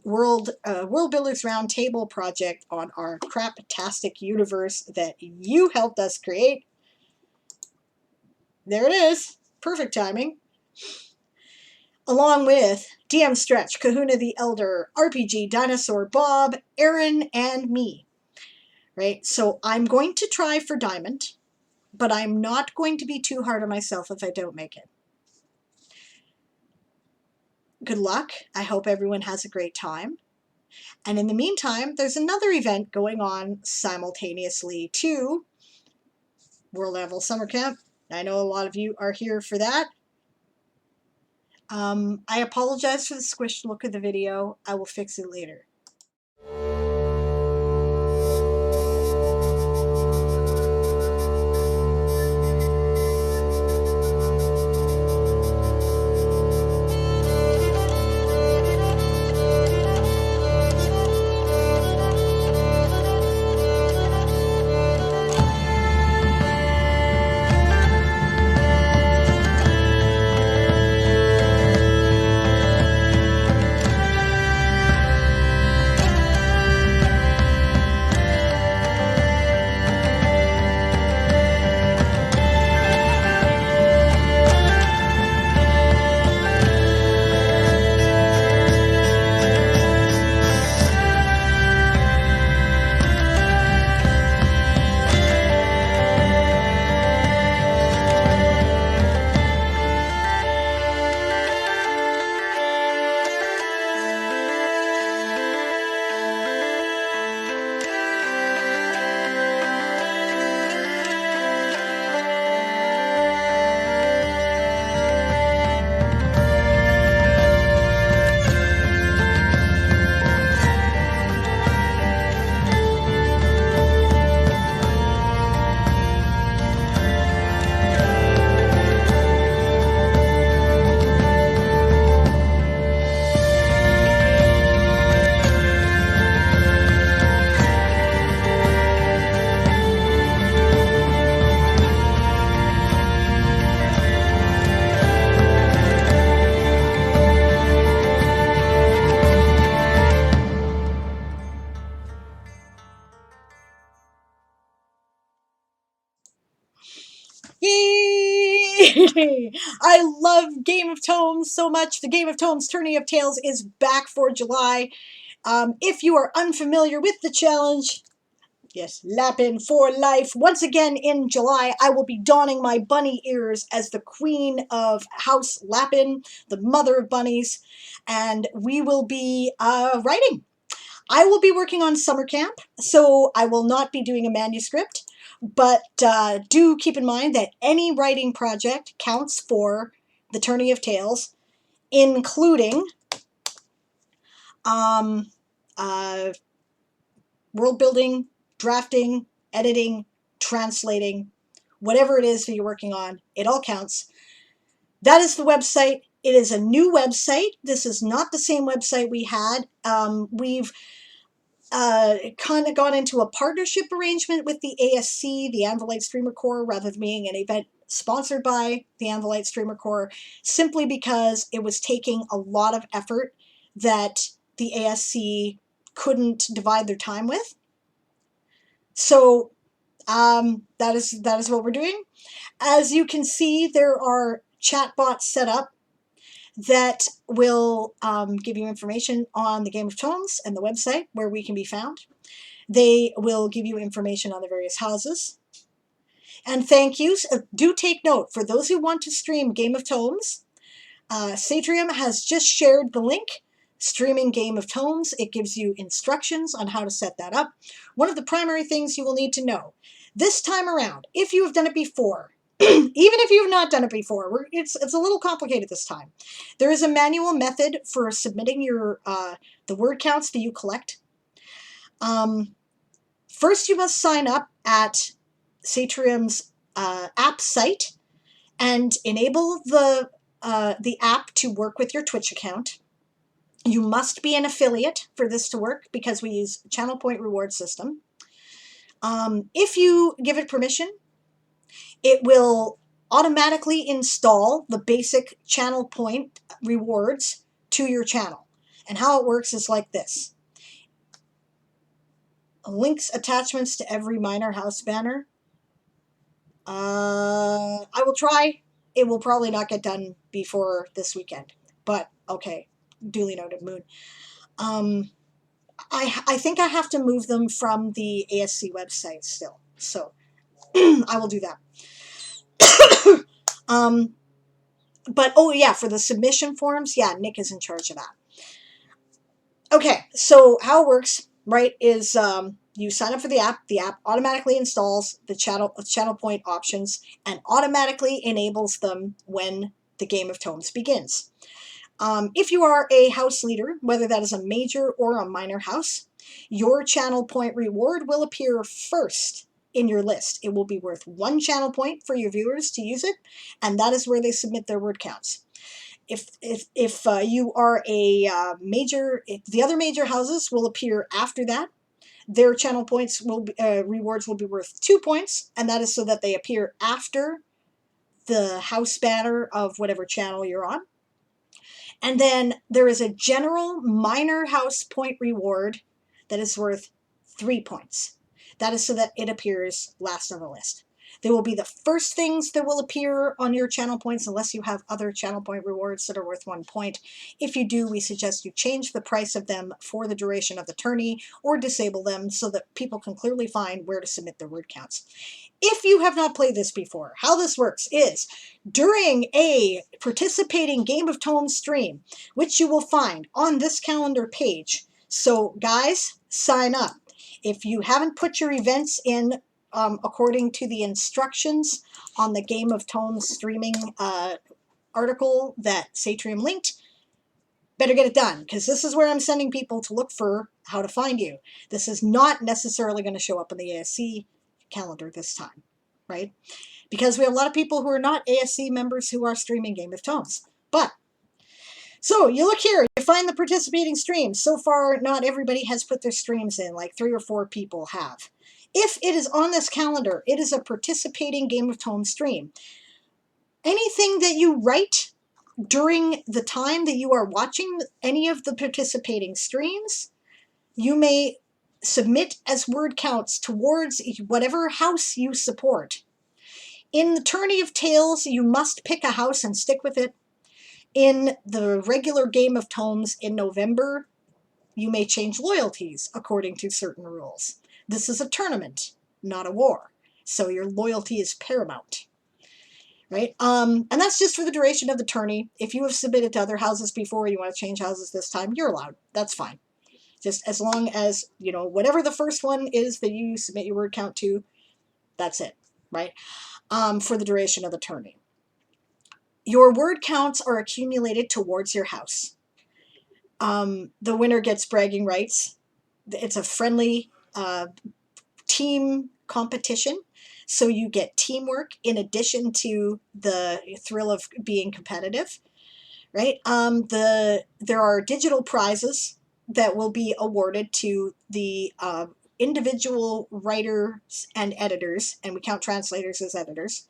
World Builders Roundtable project on our craptastic universe that you helped us create. There it is. Perfect timing. Along with DM Stretch, Kahuna the Elder, RPG, Dinosaur, Bob, Erin, and me. Right? So I'm going to try for Diamond, but I'm not going to be too hard on myself if I don't make it. Good luck. I hope everyone has a great time. And in the meantime, there's another event going on simultaneously to World Anvil Summer Camp. I know a lot of you are here for that. I apologize for the squished look of the video. I will fix it later. I love Game of Tomes so much. The Game of Tomes Tourney of Tales is back for July. If you are unfamiliar with the challenge, yes, Lapin for life. Once again in July, I will be donning my bunny ears as the queen of House Lapin, the mother of bunnies, and we will be writing. I will be working on summer camp, so I will not be doing a manuscript, but do keep in mind that any writing project counts for the Tourney of Tales, including um, uh, world building, drafting, editing, translating, whatever it is that you're working on, it all counts. That is the website. It is a new website. This is not the same website we had. We've kind of got into a partnership arrangement with the ASC, the Anvil Light Streamer Corps, rather than being an event sponsored by the Anvil Light Streamer Corps, simply because it was taking a lot of effort that the ASC couldn't divide their time with. So that is what we're doing. As you can see, there are chatbots set up that will give you information on the Game of Tomes and the website where we can be found. They will give you information on the various houses. And thank yous. Do take note, for those who want to stream Game of Tomes, Satrium has just shared the link, streaming Game of Tomes. It gives you instructions on how to set that up. One of the primary things you will need to know, this time around, if you have done it before, even if you have not done it before, it's a little complicated this time. There is a manual method for submitting your the word counts that you collect. First, you must sign up at Satrium's app site and enable the app to work with your Twitch account. You must be an affiliate for this to work because we use channel point reward system. If you give it permission, it will automatically install the basic channel point rewards to your channel. And how it works is like this. Links attachments to every minor house banner. I will try. It will probably not get done before this weekend. But, okay. Duly noted, Moon. I think I have to move them from the ASC website still. So, I will do that. But, oh yeah, for the submission forms, yeah, Nick is in charge of that. Okay, so how it works, right, is you sign up for the app automatically installs the channel point options and automatically enables them when the Game of Tomes begins. If you are a house leader, whether that is a major or a minor house, your channel point reward will appear first in your list. It will be worth 1 channel point for your viewers to use it, and that is where they submit their word counts. If you are a major, the other major houses will appear after that. Their channel points will be, rewards will be worth 2 points, and that is so that they appear after the house banner of whatever channel you're on. And then there is a general minor house point reward that is worth 3 points. That is so that it appears last on the list. They will be the first things that will appear on your channel points unless you have other channel point rewards that are worth 1 point. If you do, we suggest you change the price of them for the duration of the tourney or disable them so that people can clearly find where to submit their word counts. If you have not played this before, how this works is during a participating Game of Tomes stream, which you will find on this calendar page. So guys, sign up. If you haven't put your events in according to the instructions on the Game of Tomes streaming article that Satrium linked, better get it done, because this is where I'm sending people to look for how to find you. This is not necessarily going to show up in the ASC calendar this time, right? Because we have a lot of people who are not ASC members who are streaming Game of Tomes. But, so you look here, you find the participating streams. So far, not everybody has put their streams in, like 3 or 4 people have. If it is on this calendar, it is a participating Game of Tomes stream. Anything that you write during the time that you are watching any of the participating streams, you may submit as word counts towards whatever house you support. In the Tourney of Tales, you must pick a house and stick with it. In the regular Game of Tomes in November, you may change loyalties according to certain rules. This is a tournament, not a war, so your loyalty is paramount. Right? And that's just for the duration of the tourney. If you have submitted to other houses before, you want to change houses this time, you're allowed. That's fine. Just as long as, whatever the first one is that you submit your word count to, that's it, right? For the duration of the tourney. Your word counts are accumulated towards your house. The winner gets bragging rights. It's a friendly team competition. So you get teamwork in addition to the thrill of being competitive, right? There are digital prizes that will be awarded to the individual writers and editors, and we count translators as editors,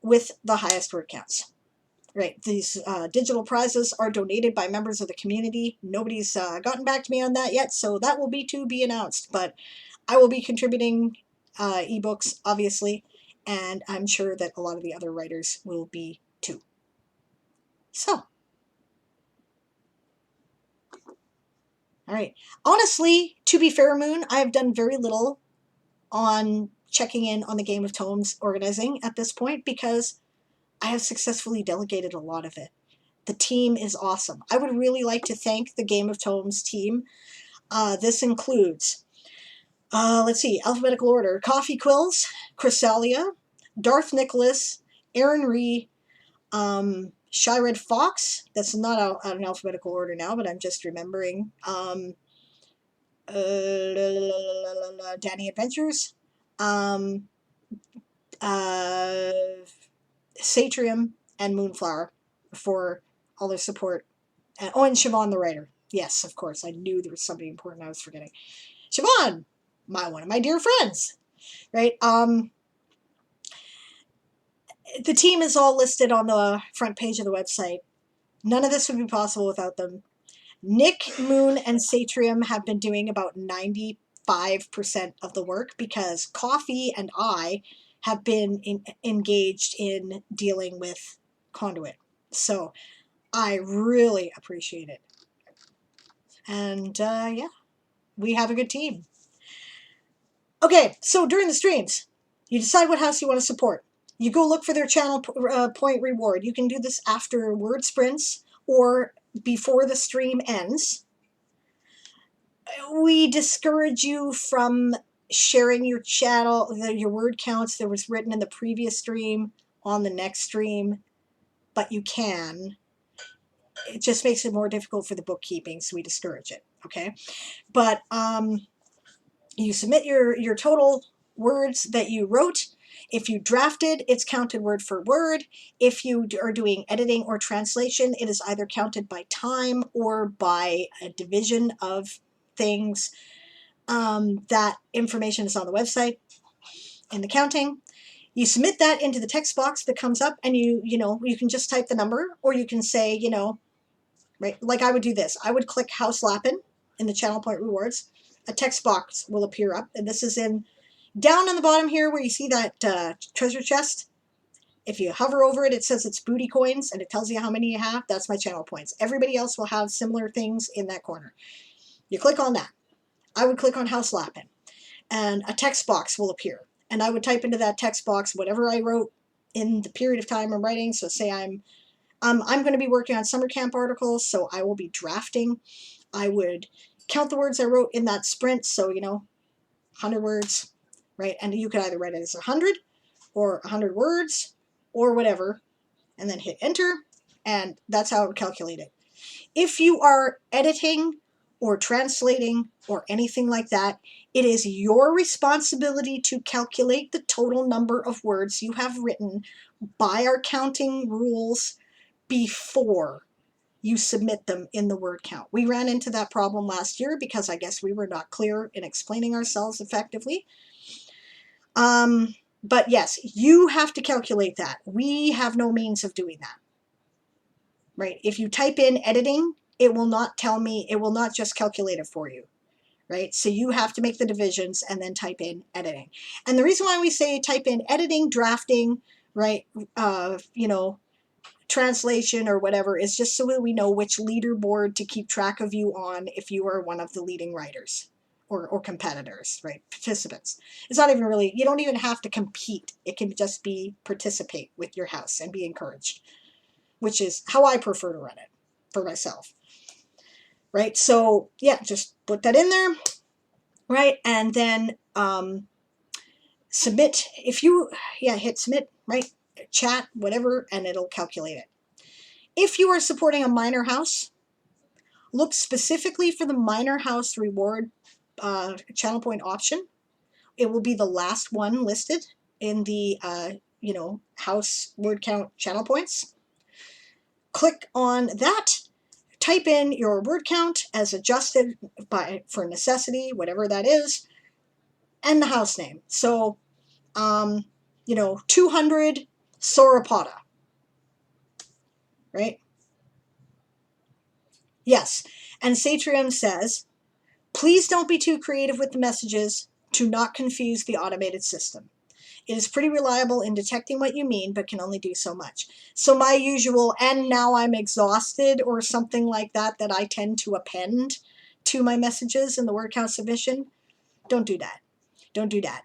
with the highest word counts. Right, these digital prizes are donated by members of the community. Nobody's gotten back to me on that yet, so that will be to be announced. But I will be contributing ebooks, obviously, and I'm sure that a lot of the other writers will be too. So, all right. Honestly, to be fair, Moon, I have done very little on checking in on the Game of Tomes organizing at this point because I have successfully delegated a lot of it. The team is awesome. I would really like to thank the Game of Tomes team. This includes, let's see, alphabetical order: Coffee Quills, Chrysalia, Darth Nicholas, Aaron Ree, Shy Red Fox. That's not an alphabetical order now, but I'm just remembering. Danny Adventures, Satrium, and Moonflower for all their support. And Siobhan the writer. Yes, of course. I knew there was somebody important I was forgetting. Siobhan, one of my dear friends. Right? The team is all listed on the front page of the website. None of this would be possible without them. Nick, Moon, and Satrium have been doing about 95% of the work because Coffee and I have been engaged in dealing with Conduit. So I really appreciate it. And yeah, we have a good team. Okay, so during the streams, you decide what house you want to support. You go look for their channel point reward. You can do this after word sprints or before the stream ends. We discourage you from sharing your channel, your word counts that was written in the previous stream on the next stream, but you can. It just makes it more difficult for the bookkeeping, so we discourage it, okay? But you submit your total words that you wrote. If you drafted, it's counted word for word. If you are doing editing or translation, it is either counted by time or by a division of things. That information is on the website in the counting. You submit that into the text box that comes up, and you can just type the number, or you can say, right, like I would do this. I would click House Lappin in the channel point rewards. A text box will appear up, and this is down on the bottom here where you see that treasure chest. If you hover over it, it says it's booty coins, and it tells you how many you have. That's my channel points. Everybody else will have similar things in that corner. You click on that. I would click on House Lappin, and a text box will appear. And I would type into that text box whatever I wrote in the period of time I'm writing. So say I'm going to be working on summer camp articles, so I will be drafting. I would count the words I wrote in that sprint, so 100 words, right? And you could either write it as 100 or 100 words or whatever, and then hit enter, and that's how I would calculate it. If you are editing or translating or anything like that, it is your responsibility to calculate the total number of words you have written by our counting rules before you submit them in the word count. We ran into that problem last year because I guess we were not clear in explaining ourselves effectively. But yes, you have to calculate that. We have no means of doing that. Right? If you type in editing, it will not tell me, it will not just calculate it for you. right? So you have to make the divisions and then type in editing. And the reason why we say type in editing, drafting, right, translation or whatever is just so that we know which leaderboard to keep track of you on if you are one of the leading writers or competitors, right? Participants. It's not even really, you don't even have to compete. It can just be participate with your house and be encouraged, which is how I prefer to run it for myself, right? So yeah, just put that in there, right? And then submit. If you, hit submit, right? Chat, whatever, and it'll calculate it. If you are supporting a minor house, look specifically for the minor house reward channel point option. It will be the last one listed in the house word count channel points. Click on that. Type in your word count as adjusted for necessity, whatever that is, and the house name. So, 200 Sauropoda, right? Yes. And Satrium says, please don't be too creative with the messages to not confuse the automated system. It is pretty reliable in detecting what you mean, but can only do so much. So my usual, and now I'm exhausted, or something like that, that I tend to append to my messages in the word count submission, don't do that. Don't do that.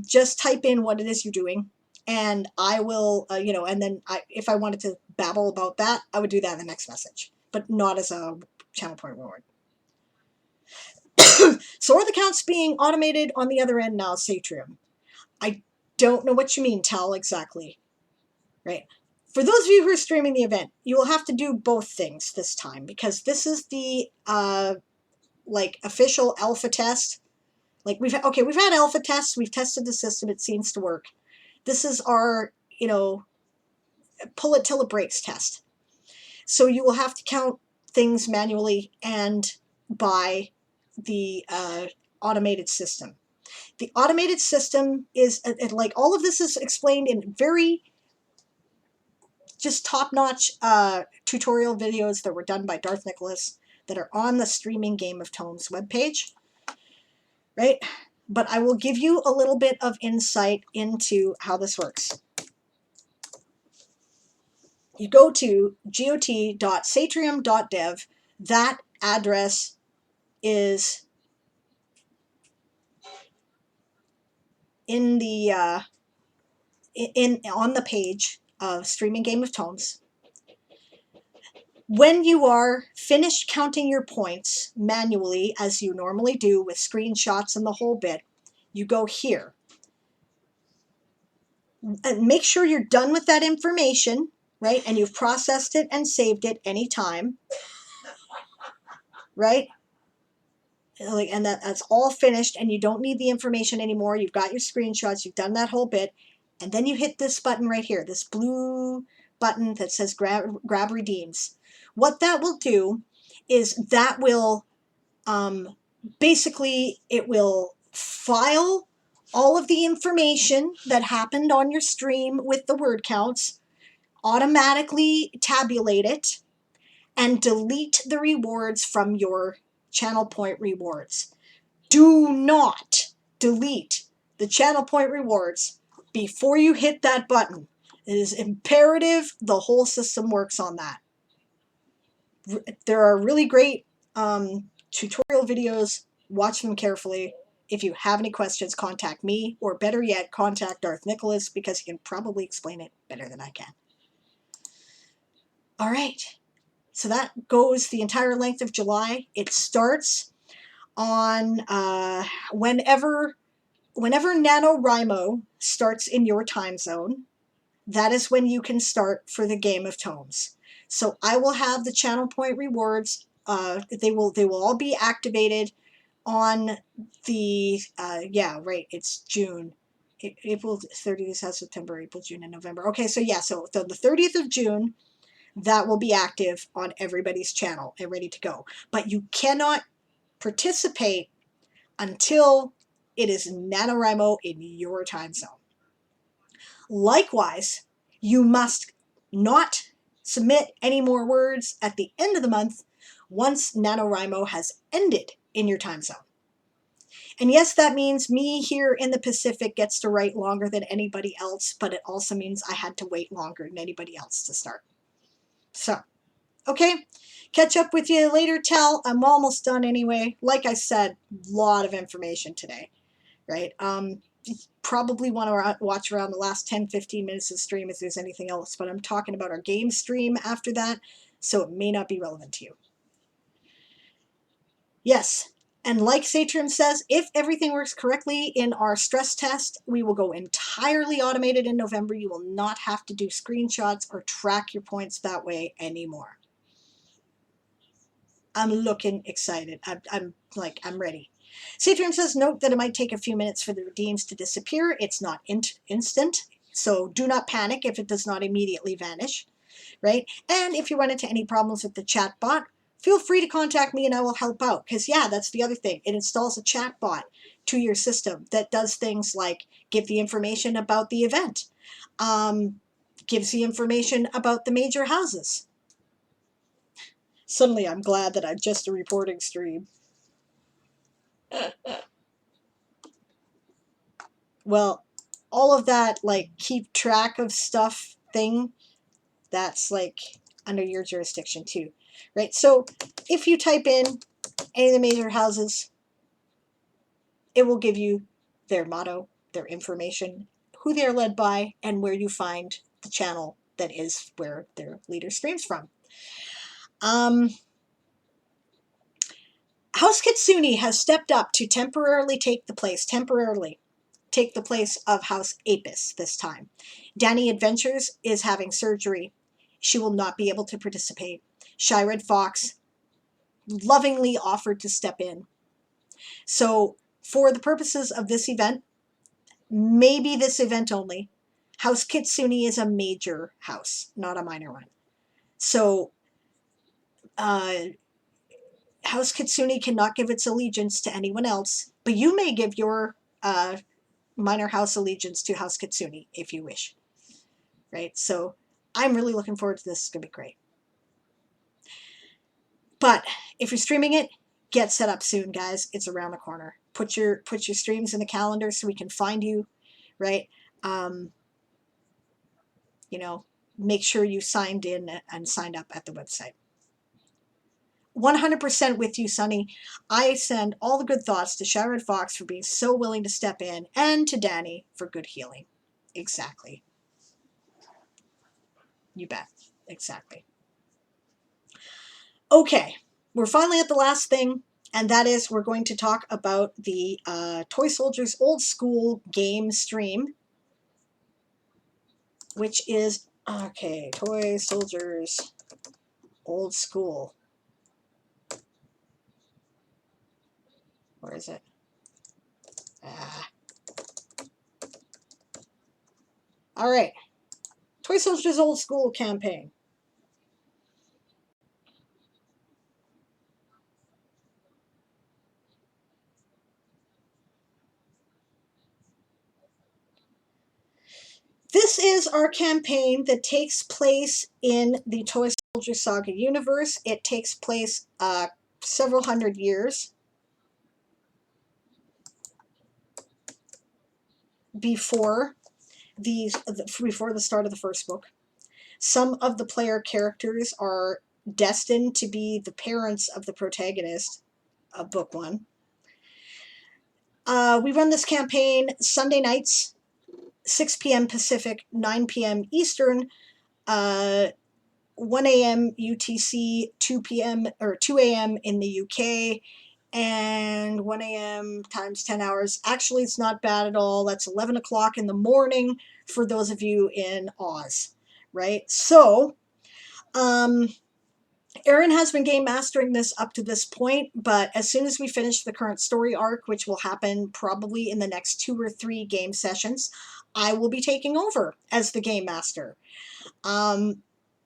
Just type in what it is you're doing, and I will, and then if I wanted to babble about that, I would do that in the next message, but not as a channel point reward. So are the counts being automated on the other end now, Satrium? I don't know what you mean, Tal, exactly. Right? For those of you who are streaming the event, you will have to do both things this time, because this is the official alpha test. Like we've had alpha tests, we've tested the system, it seems to work. This is our, pull it till it breaks test. So you will have to count things manually and by the automated system. The automated system is, like, all of this is explained in very just top-notch tutorial videos that were done by Darth Nicholas that are on the Streaming Game of Tomes webpage, right? But I will give you a little bit of insight into how this works. You go to got.satrium.dev. That address is in the on the page of Streaming Game of Tomes. When you are finished counting your points manually, as you normally do with screenshots and the whole bit, you go here. And make sure you're done with that information, right? And you've processed it and saved it anytime, right? And that's all finished, and you don't need the information anymore. You've got your screenshots, you've done that whole bit, and then you hit this button right here, this blue button that says grab redeems. What that will do is that will basically, it will file all of the information that happened on your stream with the word counts, automatically tabulate it, and delete the rewards from your channel point rewards. Do not delete the channel point rewards before you hit that button. It is imperative the whole system works on that. There are really great tutorial videos. Watch them carefully. If you have any questions, contact me, or better yet, contact Darth Nicholas, because he can probably explain it better than I can. All right. So that goes the entire length of July. It starts on whenever NaNoWriMo starts in your time zone. That is when you can start for the Game of Tomes. So I will have the channel point rewards. They will all be activated on the it's June. April 30th, September, April, June, and November. Okay, so the 30th of June, that will be active on everybody's channel and ready to go. But you cannot participate until it is NaNoWriMo in your time zone. Likewise, you must not submit any more words at the end of the month once NaNoWriMo has ended in your time zone. And yes, that means me here in the Pacific gets to write longer than anybody else, but it also means I had to wait longer than anybody else to start. So, okay, catch up with you later, Tell. I'm almost done anyway. Like I said, a lot of information today, right? Probably want to watch around the last 10-15 minutes of the stream if there's anything else, but I'm talking about our game stream after that, so it may not be relevant to you. Yes, and like Satrium says, if everything works correctly in our stress test, we will go entirely automated in November. You will not have to do screenshots or track your points that way anymore. I'm looking excited. I'm ready. Satrium says, note that it might take a few minutes for the redeems to disappear. It's not instant, so do not panic if it does not immediately vanish, right? And if you run into any problems with the chat bot, feel free to contact me and I will help out. Because, yeah, that's the other thing. It installs a chat bot to your system that does things like give the information about the event, gives the information about the major houses. Suddenly I'm glad that I'm just a reporting stream. Well, all of that, like, keep track of stuff thing, that's, like, under your jurisdiction too, right? So if you type in any of the major houses, it will give you their motto, their information, who they're led by, and where you find the channel that is where their leader streams from. House Kitsune has stepped up to temporarily take the place of House Apis this time. Danny Adventures is having surgery. She will not be able to participate. Shy Red Fox lovingly offered to step in. So, for the purposes of this event, maybe this event only, House Kitsune is a major house, not a minor one. So, House Kitsune cannot give its allegiance to anyone else, but you may give your minor house allegiance to House Kitsune if you wish. Right? So I'm really looking forward to this. It's going to be great. But if you're streaming it, get set up soon, guys. It's around the corner. Put your streams in the calendar so we can find you, right? Make sure you signed in and signed up at the website. 100% with you, Sunny. I send all the good thoughts to Shy Red Fox for being so willing to step in, and to Danny for good healing. Exactly. You bet. Exactly. Okay, we're finally at the last thing, and that is we're going to talk about the Toysoldiers Old School game stream, which is, okay, Toysoldiers Old School. Where is it? All right, Toysoldiers Old School campaign. This is our campaign that takes place in the Toy Soldier Saga universe. It takes place several hundred years before before the start of the first book. Some of the player characters are destined to be the parents of the protagonist of book one. We run this campaign Sunday nights, 6 p.m. Pacific, 9 p.m. Eastern, 1 a.m. UTC, 2 p.m. or 2 a.m. in the UK, and 1 a.m. times 10 hours. Actually, it's not bad at all. That's 11 o'clock in the morning for those of you in Oz, right? So, Erin has been game mastering this up to this point, but as soon as we finish the current story arc, which will happen probably in the next 2 or 3 game sessions, I will be taking over as the game master.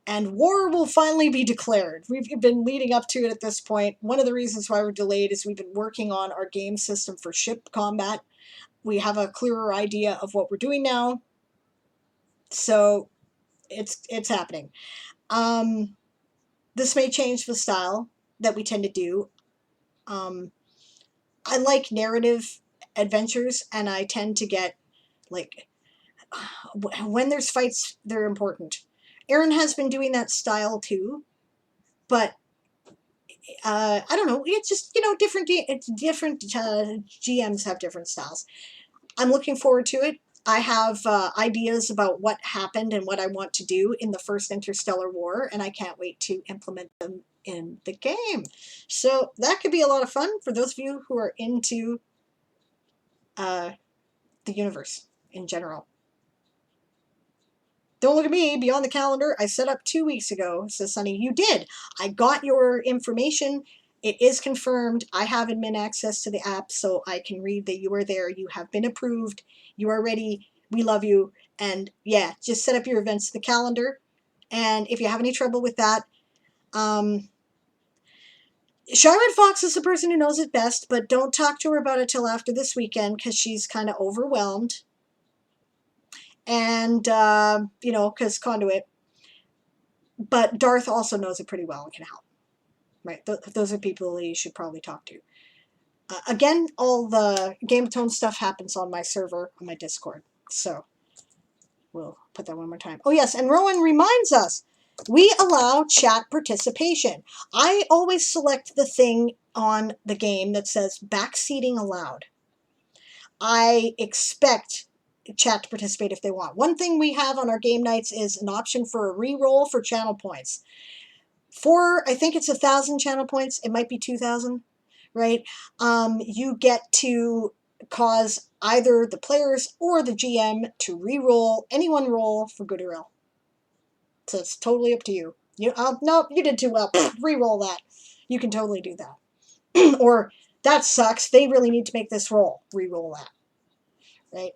And war will finally be declared. We've been leading up to it at this point. One of the reasons why we're delayed is we've been working on our game system for ship combat. We have a clearer idea of what we're doing now. So it's happening. This may change the style that we tend to do. I like narrative adventures, and I tend to get like when there's fights, they're important. Erin has been doing that style too, but I don't know. It's just different. It's different. GMs have different styles. I'm looking forward to it. I have ideas about what happened and what I want to do in the first Interstellar War, and I can't wait to implement them in the game. So that could be a lot of fun for those of you who are into uh, the universe in general. Don't look at me, beyond the calendar. I set up 2 weeks ago, says Sunny. You did. I got your information. It is confirmed. I have admin access to the app, so I can read that you are there. You have been approved. You are ready. We love you. And yeah, just set up your events to the calendar. And if you have any trouble with that, Charlotte Fox is the person who knows it best, but don't talk to her about it till after this weekend because she's kind of overwhelmed. And, because conduit. But Darth also knows it pretty well and can help. Right? Those are people you should probably talk to. Again, all the Game of Tone stuff happens on my server, on my Discord. So we'll put that one more time. Oh, yes, and Rowan reminds us, we allow chat participation. I always select the thing on the game that says backseating allowed. I expect chat to participate if they want. One thing we have on our game nights is an option for a re-roll for channel points. I think it's 1,000 channel points. It might be 2,000, right? You get to cause either the players or the GM to re-roll any one roll for good or ill. So it's totally up to you. No, you did too well. Re-roll that. You can totally do that. Or that sucks. They really need to make this roll. Re-roll that. Right?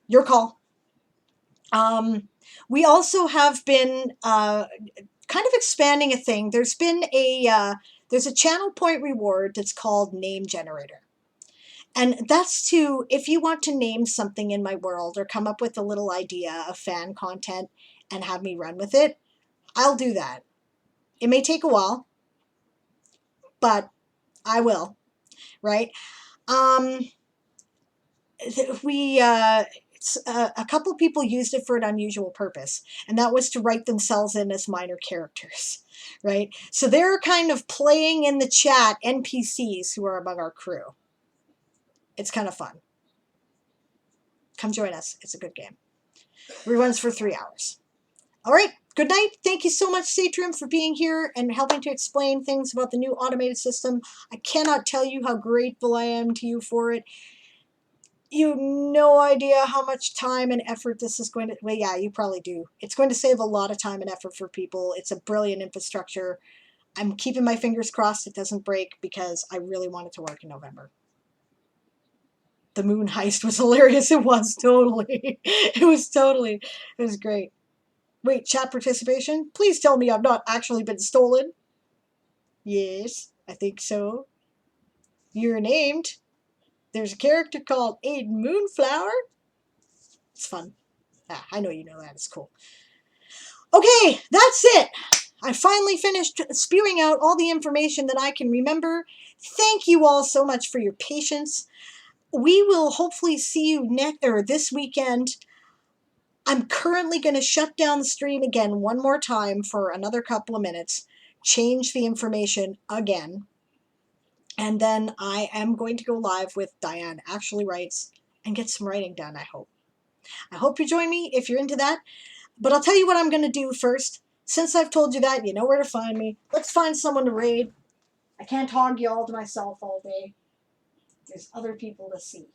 Your call. We also have been kind of expanding a thing. There's a channel point reward that's called Name Generator. And that's if you want to name something in my world or come up with a little idea of fan content and have me run with it, I'll do that. It may take a while, but I will, right? A couple of people used it for an unusual purpose, and that was to write themselves in as minor characters, right? So they're kind of playing in the chat NPCs who are among our crew. It's kind of fun. Come join us. It's a good game. Reruns for 3 hours. All right. Good night. Thank you so much, Satrium, for being here and helping to explain things about the new automated system. I cannot tell you how grateful I am to you for it. You have no idea how much time and effort this is going to... Well, yeah, you probably do. It's going to save a lot of time and effort for people. It's a brilliant infrastructure. I'm keeping my fingers crossed it doesn't break because I really want it to work in November. The moon heist was hilarious. It was totally. It was great. Wait, chat participation? Please tell me I've not actually been stolen. Yes, I think so. You're named. There's a character called Aiden Moonflower. It's fun. I know you know that. It's cool. Okay, that's it. I finally finished spewing out all the information that I can remember. Thank you all so much for your patience. We will hopefully see you this weekend. I'm currently going to shut down the stream again one more time for another couple of minutes, change the information again, and then I am going to go live with Diane Actually Writes and get some writing done, I hope. I hope you join me if you're into that. But I'll tell you what I'm going to do first. Since I've told you that, you know where to find me. Let's find someone to raid. I can't hog you all to myself all day. There's other people to see.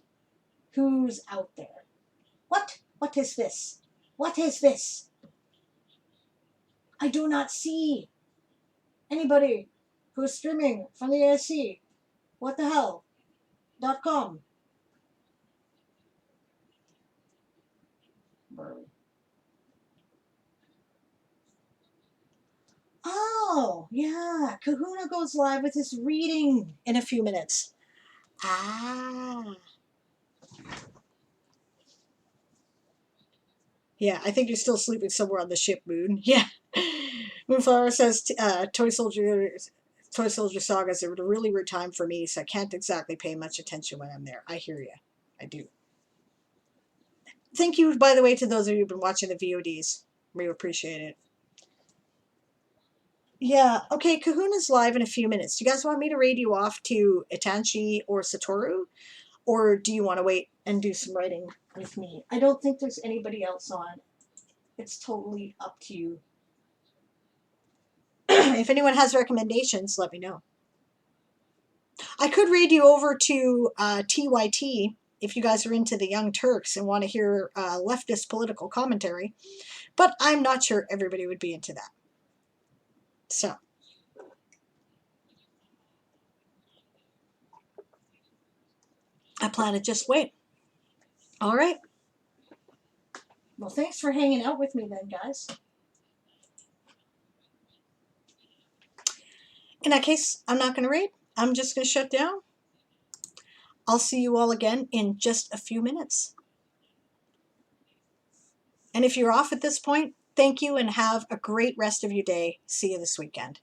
Who's out there? What? What is this? What is this? I do not see anybody who's streaming from the ASC. What the hell? .com. Oh, yeah. Kahuna goes live with his reading in a few minutes. Ah. Yeah, I think you're still sleeping somewhere on the ship, Moon. Yeah. Moonflower says Toysoldier Toysoldier Saga is a really weird time for me, so I can't exactly pay much attention when I'm there. I hear you. I do. Thank you, by the way, to those of you who've been watching the VODs. We appreciate it. Yeah, okay, Kahuna's live in a few minutes. Do you guys want me to raid you off to Itanchi or Satoru? Or do you want to wait and do some writing with me? I don't think there's anybody else on. It's totally up to you. If anyone has recommendations, let me know. I could raid you over to TYT if you guys are into the Young Turks and want to hear leftist political commentary, but I'm not sure everybody would be into that. So, I plan to just wait. All right. Well, thanks for hanging out with me then, guys. In that case, I'm not going to raid. I'm just going to shut down. I'll see you all again in just a few minutes. And if you're off at this point, thank you and have a great rest of your day. See you this weekend.